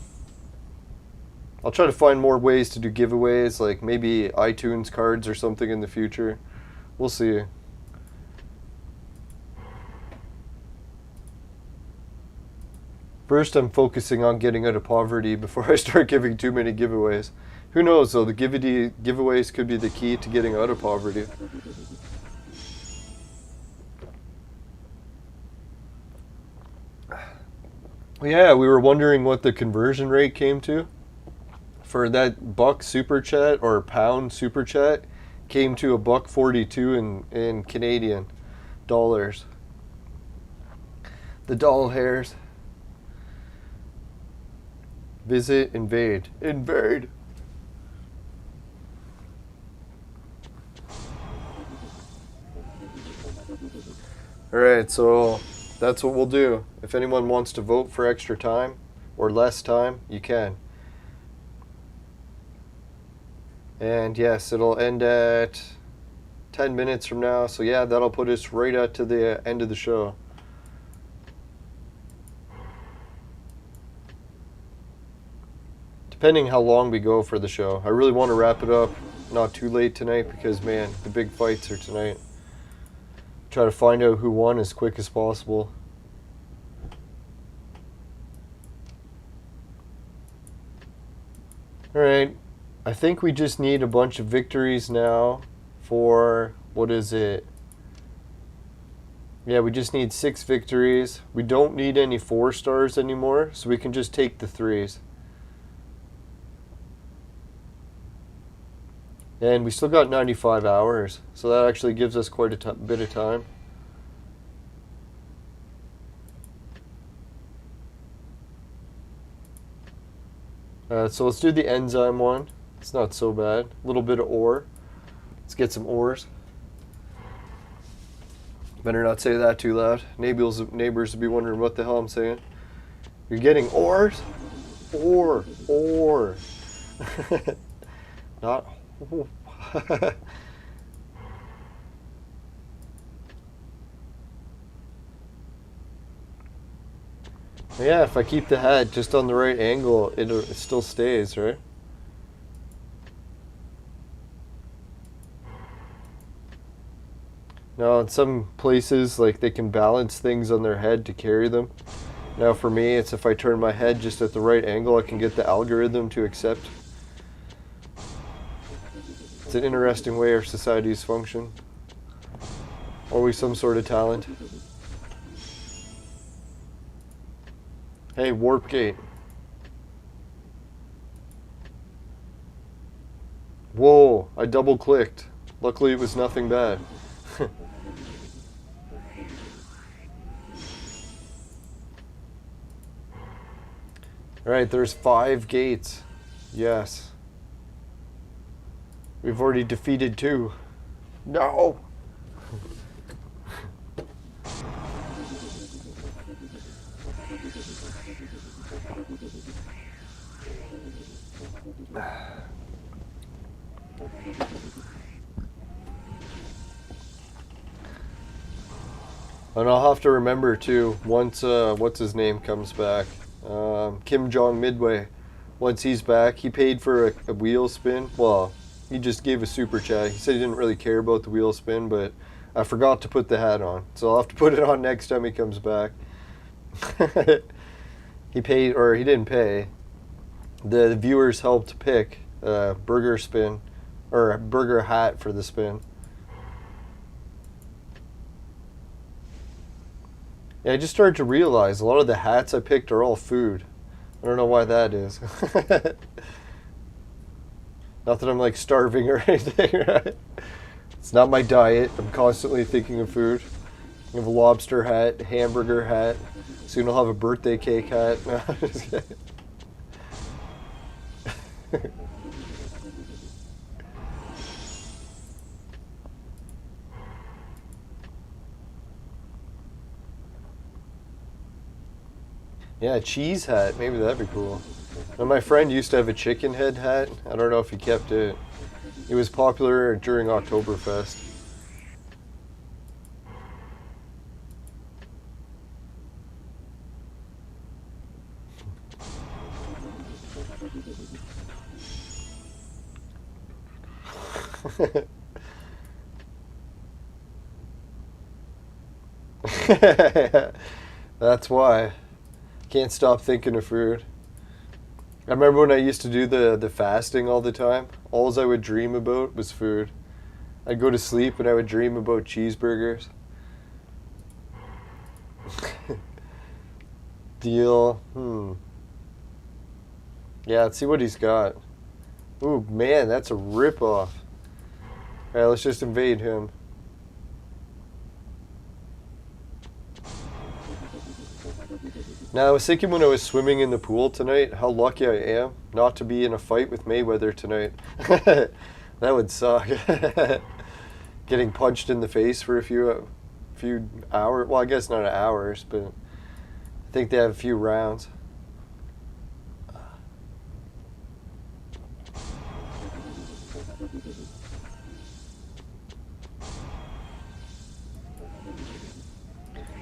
I'll try to find more ways to do giveaways, like maybe iTunes cards or something in the future. We'll see. First, I'm focusing on getting out of poverty before I start giving too many giveaways. Who knows, though? The giveaways could be the key to getting out of poverty. Yeah, we were wondering what the conversion rate came to. For that buck super chat or pound super chat, came to $1.42 in Canadian dollars. The doll hairs. Visit, invade. Invade! Alright, so that's what we'll do. If anyone wants to vote for extra time or less time, you can. And yes, it'll end at 10 minutes from now. So yeah, that'll put us right up to the end of the show. Depending how long we go for the show. I really want to wrap it up not too late tonight because, man, the big fights are tonight. Try to find out who won as quick as possible. Alright. I think we just need a bunch of victories now for, what is it? Yeah, we just need 6 victories. We don't need any 4 stars anymore, so we can just take the 3s. And we still got 95 hours, so that actually gives us quite a bit of time. So let's do the enzyme one. It's not so bad. A little bit of ore. Let's get some ores. Better not say that too loud. Neighbors will be wondering what the hell I'm saying. You're getting ores? Ore. Ore. Not. Yeah, if I keep the hat just on the right angle, it still stays, right? Now, in some places, like, they can balance things on their head to carry them. Now, for me, it's if I turn my head just at the right angle, I can get the algorithm to accept. It's an interesting way our societies function. Always some sort of talent. Hey, warp gate. Whoa, I double clicked. Luckily it was nothing bad. Alright, there's 5 gates. Yes. We've already defeated 2. No! And I'll have to remember too, once what's his name comes back, Kim Jong Midway. Once he's back, he paid for a wheel spin. Well, he just gave a super chat. He said he didn't really care about the wheel spin, but I forgot to put the hat on, so I'll have to put it on next time he comes back. He paid, or he didn't pay. The viewers helped pick a burger spin, or a burger hat for the spin. Yeah, I just started to realize a lot of the hats I picked are all food. I don't know why that is. Not that I'm like starving or anything, right? It's not my diet. I'm constantly thinking of food. I have a lobster hat, hamburger hat. Soon I'll have a birthday cake hat. No, I'm just kidding. Yeah, a cheese hat. Maybe that'd be cool. Now, my friend used to have a chicken head hat. I don't know if he kept it. It was popular during Oktoberfest. That's why. Can't stop thinking of food. I remember when I used to do the fasting all the time, all I would dream about was food. I'd go to sleep and I would dream about cheeseburgers. Deal. Yeah, let's see what he's got. Ooh, man, that's a ripoff. Alright, let's just invade him. Now, I was thinking when I was swimming in the pool tonight, how lucky I am not to be in a fight with Mayweather tonight. That would suck. Getting punched in the face for a few hours. Well, I guess not hours, but I think they have a few rounds.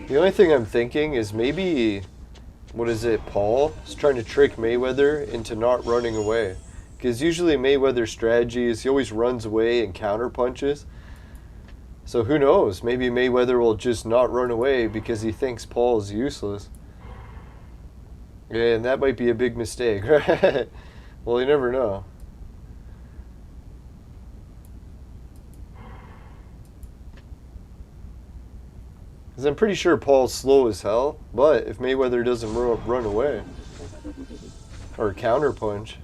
The only thing I'm thinking is maybe, what is it, Paul is trying to trick Mayweather into not running away. Because usually Mayweather's strategy is he always runs away and counter punches. So who knows, maybe Mayweather will just not run away because he thinks Paul is useless. Yeah, and that might be a big mistake, right? Well, you never know. Because I'm pretty sure Paul's slow as hell, but if Mayweather doesn't run away, or counterpunch.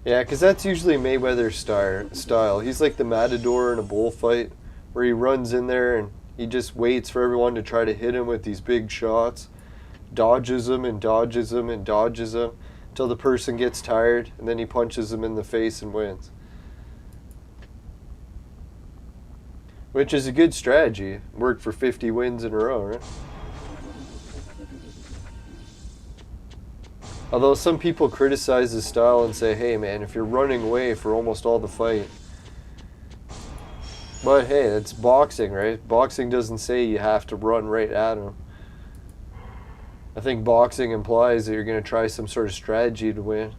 Yeah, because that's usually Mayweather's style. He's like the matador in a bullfight, where he runs in there and he just waits for everyone to try to hit him with these big shots, dodges them and dodges them and dodges them, until the person gets tired, and then he punches them in the face and wins. Which is a good strategy. Worked for 50 wins in a row, right? Although some people criticize his style and say, hey man, if you're running away for almost all the fight. But hey, it's boxing, right? Boxing doesn't say you have to run right at him. I think boxing implies that you're going to try some sort of strategy to win.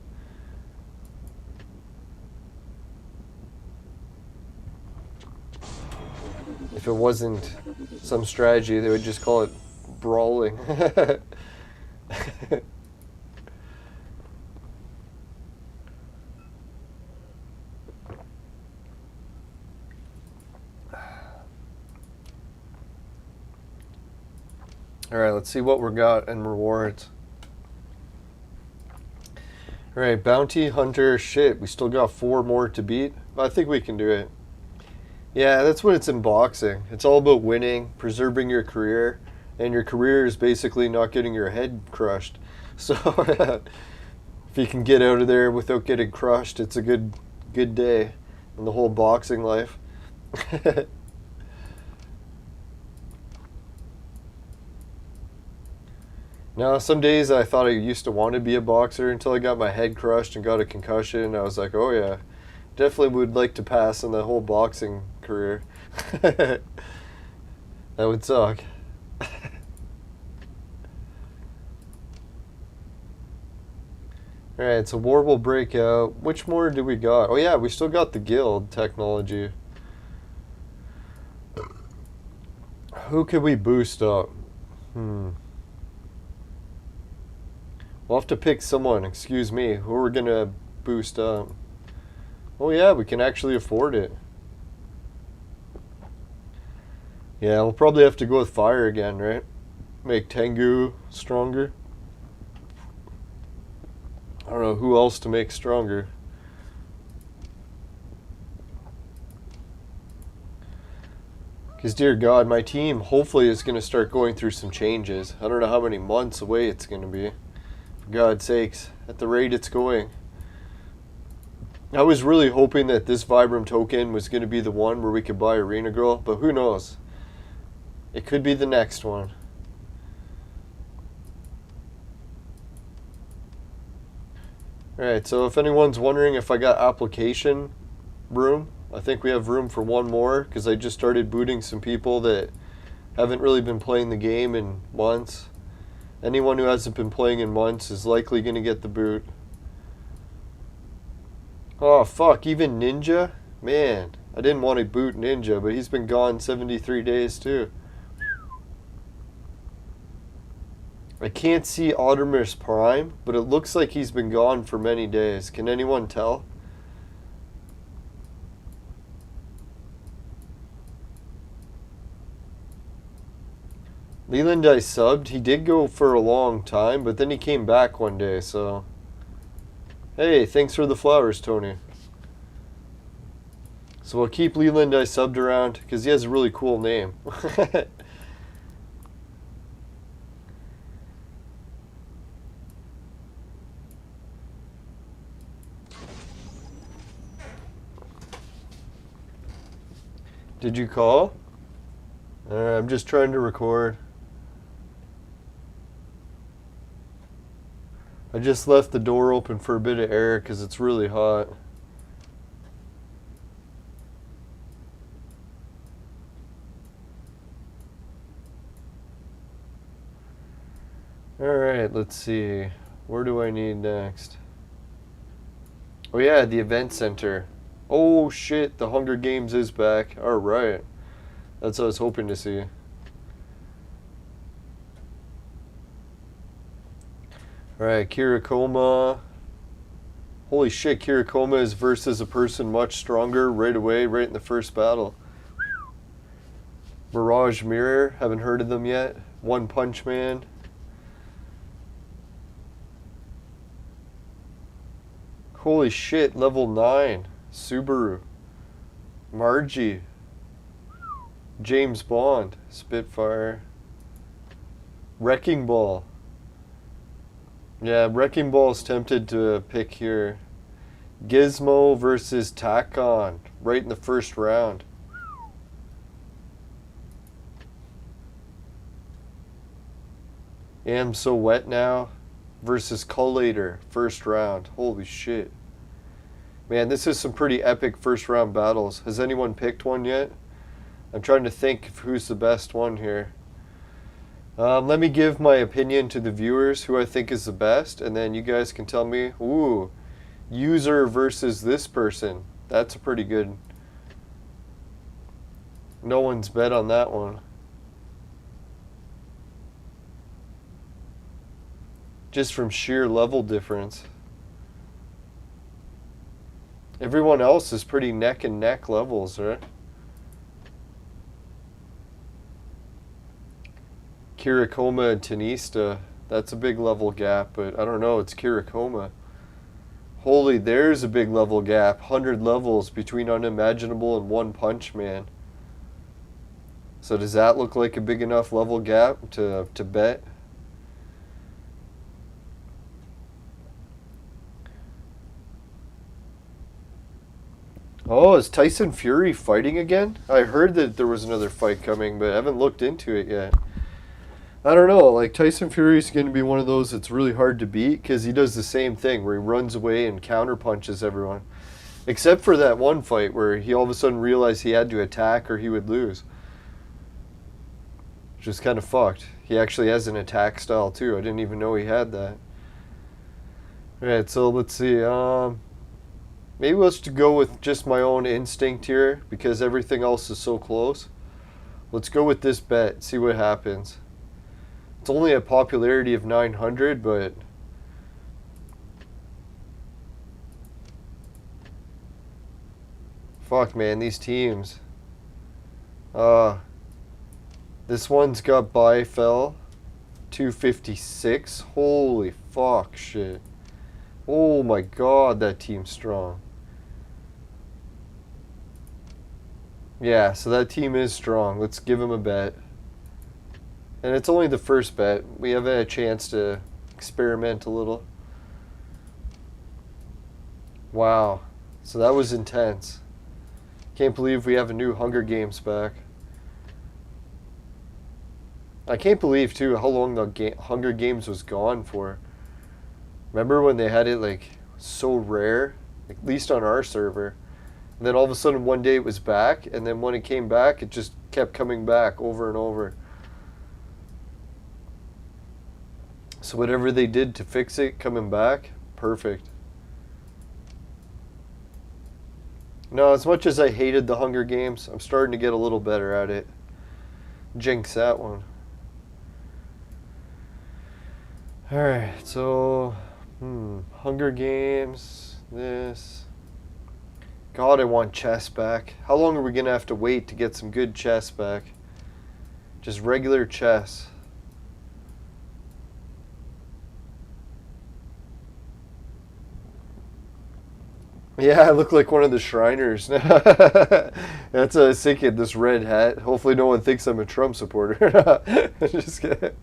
If it wasn't some strategy, they would just call it brawling. Alright, let's see what we got in rewards. Alright, Bounty Hunter, shit, we still got 4 more to beat. I think we can do it. Yeah, that's what it's in boxing. It's all about winning, preserving your career, and your career is basically not getting your head crushed. So, if you can get out of there without getting crushed, it's a good day in the whole boxing life. Now, some days I thought I used to want to be a boxer until I got my head crushed and got a concussion. I was like, oh yeah, definitely would like to pass on the whole boxing career. That would suck. Alright, so war will break out. Which more do we got? Oh yeah, we still got the guild technology. Who could we boost up? We'll have to pick someone, excuse me, who we're gonna boost up. Oh yeah, we can actually afford it. Yeah, we'll probably have to go with fire again, right? Make Tengu stronger. I don't know who else to make stronger. Because, dear God, my team hopefully is going to start going through some changes. I don't know how many months away it's going to be. For God's sakes, at the rate it's going. I was really hoping that this Vibram token was going to be the one where we could buy Arena Girl, but who knows? It could be the next one. Alright, so if anyone's wondering if I got application room, I think we have room for one more, because I just started booting some people that haven't really been playing the game in months. Anyone who hasn't been playing in months is likely going to get the boot. Oh fuck, even Ninja? Man, I didn't want to boot Ninja, but he's been gone 73 days too. I can't see Artemis Prime, but it looks like he's been gone for many days. Can anyone tell? Lelanders subbed. He did go for a long time, but then he came back one day, so... Hey, thanks for the flowers, Tony. So we'll keep Lelanders subbed around, because he has a really cool name. Did you call? I'm just trying to record. I just left the door open for a bit of air because it's really hot. Alright, let's see. Where do I need next? Oh yeah, the event center. Oh shit, the Hunger Games is back. Alright. That's what I was hoping to see. Alright, Kirakoma. Holy shit, Kirakoma is versus a person much stronger right away, right in the first battle. Mirage Mirror, haven't heard of them yet. One Punch Man. Holy shit, level 9. Subaru. Margie. James Bond. Spitfire. Wrecking Ball. Yeah, Wrecking Ball's tempted to pick here. Gizmo versus Tacon. Right in the first round. Am So Wet Now versus Collator. First round. Holy shit. Man, this is some pretty epic first round battles. Has anyone picked one yet? I'm trying to think of who's the best one here. Let me give my opinion to the viewers who I think is the best, and then you guys can tell me, ooh, user versus this person. That's a pretty good. No one's bet on that one. Just from sheer level difference. Everyone else is pretty neck and neck levels, right? Kirakoma and Tanista. That's a big level gap, but I don't know, it's Kirakoma. Holy, there's a big level gap. 100 levels between Unimaginable and One Punch Man. So does that look like a big enough level gap to bet? Oh, is Tyson Fury fighting again? I heard that there was another fight coming, but I haven't looked into it yet. I don't know, like Tyson Fury's going to be one of those that's really hard to beat because he does the same thing where he runs away and counterpunches everyone. Except for that one fight where he all of a sudden realized he had to attack or he would lose. Which is kind of fucked. He actually has an attack style too. I didn't even know he had that. Alright, so let's see. Maybe let's go with just my own instinct here because everything else is so close. Let's go with this bet, see what happens. It's only a popularity of 900, but fuck, man, these teams. This one's got buy fell 256. Holy fuck shit. Oh my god, that team's strong. Yeah, so that team is strong. Let's give him a bet. And it's only the first bet. We have a chance to experiment a little. Wow. So that was intense. Can't believe we have a new Hunger Games back. I can't believe, too, how long the Hunger Games was gone for. Remember when they had it, like, so rare? At least on our server. And then all of a sudden one day it was back, and then when it came back, it just kept coming back over and over. So whatever they did to fix it coming back, perfect. No, as much as I hated the Hunger Games, I'm starting to get a little better at it. Jinx that one. Alright, so Hunger Games, this. God, I want chess back. How long are we going to have to wait to get some good chess back? Just regular chess. Yeah, I look like one of the Shriners. That's a sick kid, this red hat. Hopefully no one thinks I'm a Trump supporter. Just kidding.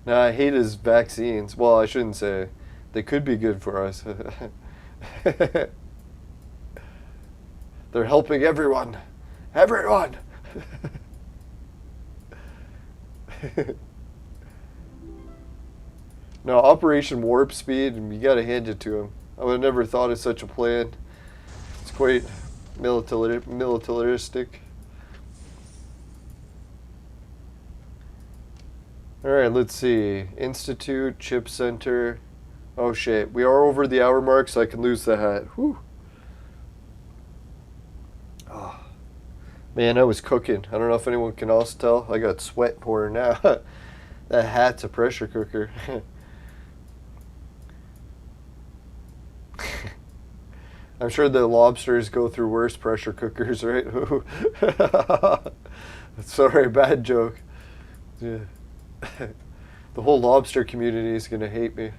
Nah, I hate his vaccines. Well, I shouldn't say. They could be good for us. They're helping everyone. Everyone! No, Operation Warp Speed, you gotta hand it to him. I would have never thought of such a plan. It's quite militaristic. Alright, let's see. Institute, Chip Center. Oh shit, we are over the hour mark, so I can lose the hat. Whew. Oh. Man, I was cooking. I don't know if anyone can also tell. I got sweat pouring now. That hat's a pressure cooker. I'm sure the lobsters go through worse pressure cookers, right? Sorry, bad joke. Yeah. The whole lobster community is going to hate me.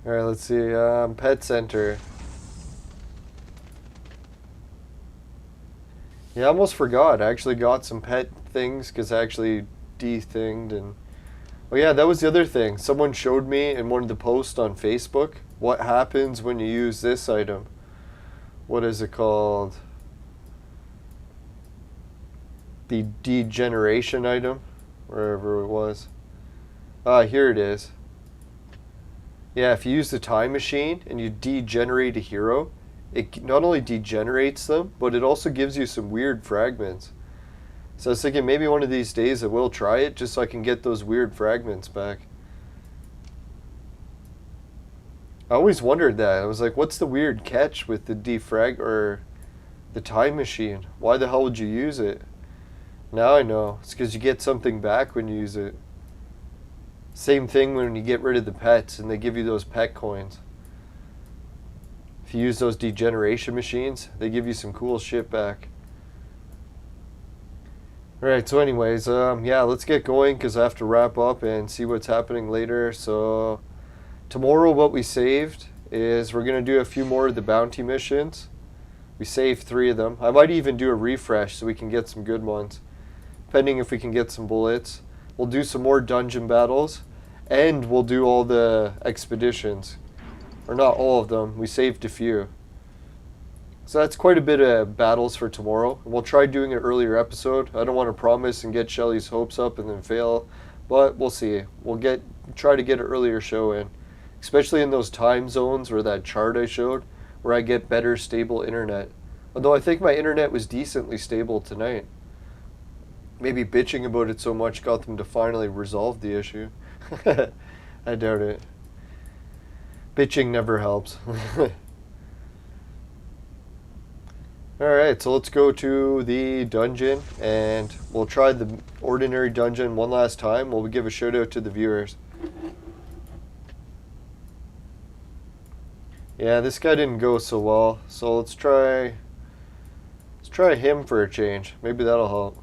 Alright, let's see. Pet Center. Yeah, I almost forgot. I actually got some pet things because I actually de-thinged and... Oh yeah, that was the other thing. Someone showed me in one of the posts on Facebook what happens when you use this item. What is it called? The degeneration item? Wherever it was. Here it is. Yeah, if you use the time machine and you degenerate a hero, it not only degenerates them, but it also gives you some weird fragments. So I was thinking maybe one of these days I will try it just so I can get those weird fragments back. I always wondered that. I was like, what's the weird catch with the defrag or the time machine? Why the hell would you use it? Now I know. It's because you get something back when you use it. Same thing when you get rid of the pets and they give you those pet coins. If you use those degeneration machines, they give you some cool shit back. Alright, so anyways, yeah, let's get going because I have to wrap up and see what's happening later. So tomorrow what we saved is we're going to do a few more of the bounty missions. We saved 3 of them. I might even do a refresh so we can get some good ones. Depending if we can get some bullets. We'll do some more dungeon battles. And we'll do all the expeditions. Or not all of them. We saved a few. So that's quite a bit of battles for tomorrow. We'll try doing an earlier episode. I don't want to promise and get Shelly's hopes up and then fail. But we'll see. We'll try to get an earlier show in. Especially in those time zones where that chart I showed. Where I get better stable internet. Although I think my internet was decently stable tonight. Maybe bitching about it so much got them to finally resolve the issue. I doubt it. Bitching never helps. Alright, so let's go to the dungeon and we'll try the ordinary dungeon one last time. We'll give a shout out to the viewers. Yeah, this guy didn't go so well, so let's try him for a change. Maybe that'll help.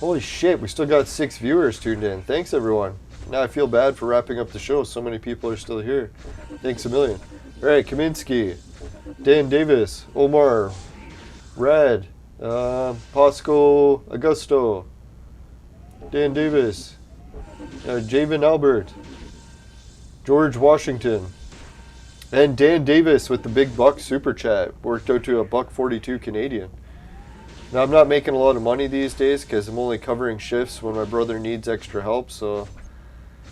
Holy shit, we still got 6 viewers tuned in. Thanks everyone. Now I feel bad for wrapping up the show. So many people are still here. Thanks a million. Alright, Kaminsky, Dan Davis, Omar, Rad, Pasco Augusto, Dan Davis, Javen Albert, George Washington, and Dan Davis with the big buck super chat. Worked out to $1.42 Canadian. Now, I'm not making a lot of money these days because I'm only covering shifts when my brother needs extra help. So,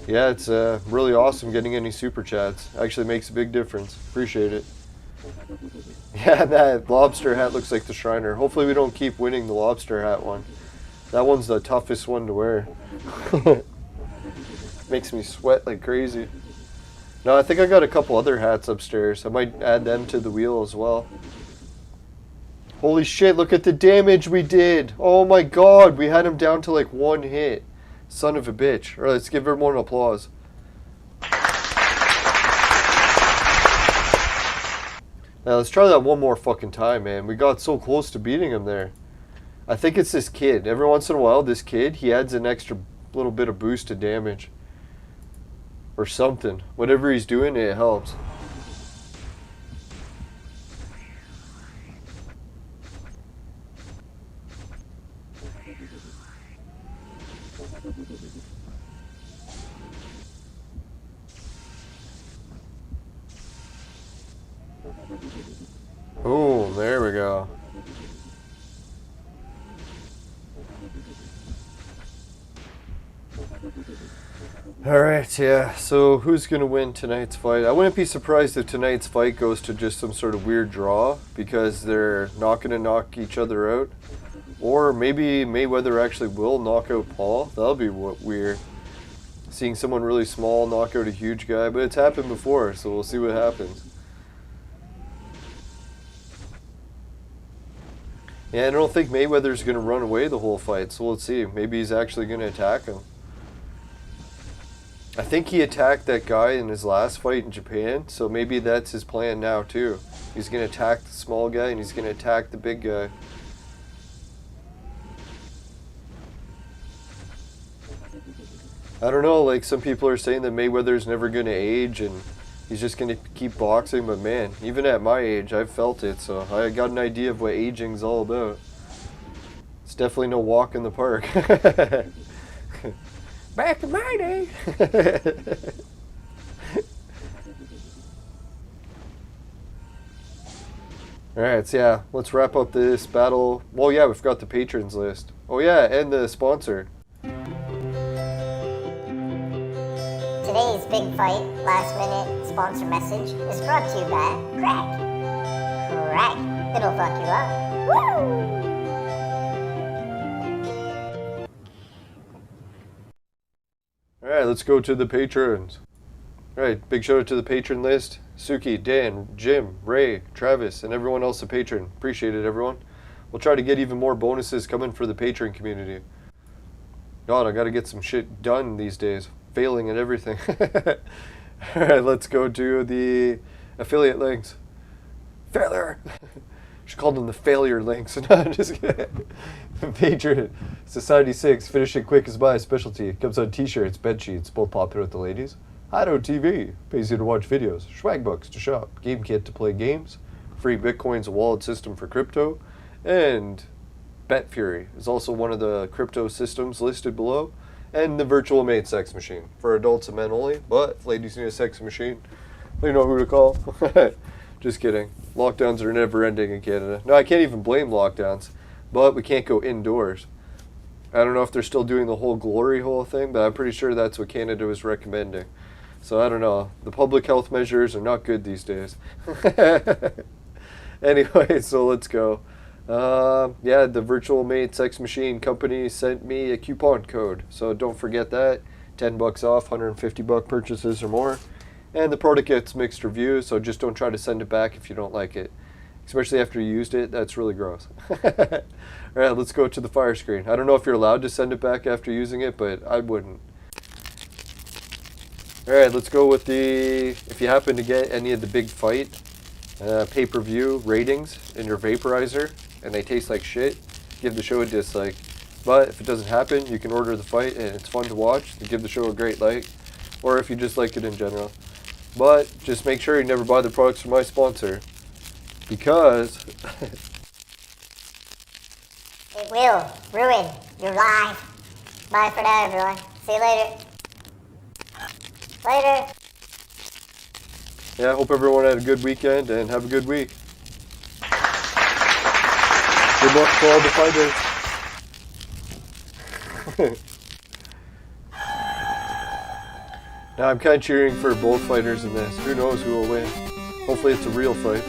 yeah, it's really awesome getting any super chats. Actually makes a big difference. Appreciate it. Yeah, that lobster hat looks like the Shriner. Hopefully we don't keep winning the lobster hat one. That one's the toughest one to wear. Makes me sweat like crazy. No, I think I got a couple other hats upstairs. I might add them to the wheel as well. Holy shit, look at the damage we did. Oh my god, we had him down to like 1 hit. Son of a bitch. Alright, let's give everyone an applause. Now let's try that one more fucking time, man. We got so close to beating him there. I think it's this kid. Every once in a while, this kid, he adds an extra little bit of boost to damage. Or something. Whatever he's doing, it helps. Oh, there we go. Alright, yeah, so who's going to win tonight's fight? I wouldn't be surprised if tonight's fight goes to just some sort of weird draw because they're not going to knock each other out. Or maybe Mayweather actually will knock out Paul. That'll be weird. Seeing someone really small knock out a huge guy, but it's happened before, so we'll see what happens. Yeah, I don't think Mayweather's going to run away the whole fight, so let's see. Maybe he's actually going to attack him. I think he attacked that guy in his last fight in Japan, so maybe that's his plan now too. He's going to attack the small guy and he's going to attack the big guy. I don't know, like some people are saying that Mayweather's never going to age and he's just going to keep boxing, but man, even at my age, I've felt it, so I got an idea of what aging's all about. It's definitely no walk in the park. Back in my day. Alright, so yeah, let's wrap up this battle. Well, yeah, we forgot the patrons list. Oh yeah, and the sponsor. Today's big fight, last minute sponsor message is brought to you by Crack. Crack, it'll fuck you up. Woo! Alright, Alright, let's go to the patrons. Alright, big shout out to the patron list. Suki, Dan, Jim, Ray, Travis, and everyone else a patron. Appreciate it, everyone. We'll try to get even more bonuses coming for the patron community. God, I gotta get some shit done these days. Failing at everything. Alright, let's go to the affiliate links. Failure! She called them the failure links. No, I'm just kidding. Patron. Society 6. Finish it quick is my specialty. Comes on t-shirts, bed sheets, both popular with the ladies. Hideout TV. Pays you to watch videos. Swag books to shop. GameKit to play games. Free Bitcoins, a wallet system for crypto. And BetFury is also one of the crypto systems listed below. And the virtual maid sex machine. For adults and men only. But if ladies need a sex machine, they know who to call. Just kidding. Lockdowns are never ending in Canada. No, I can't even blame lockdowns. But we can't go indoors. I don't know if they're still doing the whole glory hole thing, but I'm pretty sure that's what Canada was recommending. So I don't know. The public health measures are not good these days. Anyway, so let's go. Yeah, the virtual maid sex machine company sent me a coupon code. So don't forget that. $10 off, $150 purchases or more. And the product gets mixed reviews, so just don't try to send it back if you don't like it. Especially after you used it, that's really gross. Alright, let's go to the fire screen. I don't know if you're allowed to send it back after using it, but I wouldn't. Alright, let's go with the, if you happen to get any of the big fight pay-per-view ratings in your vaporizer, and they taste like shit, give the show a dislike. But if it doesn't happen, you can order the fight, and it's fun to watch, to give the show a great like, or if you just like it in general. But just make sure you never buy the products from my sponsor. Because It will ruin your life. Bye for now, everyone. See you later. Later. yeah, I hope everyone had a good weekend and have a good week. Good luck for all the fighters. Now I'm kind of cheering for both fighters in this. Who knows who will win? Hopefully it's a real fight.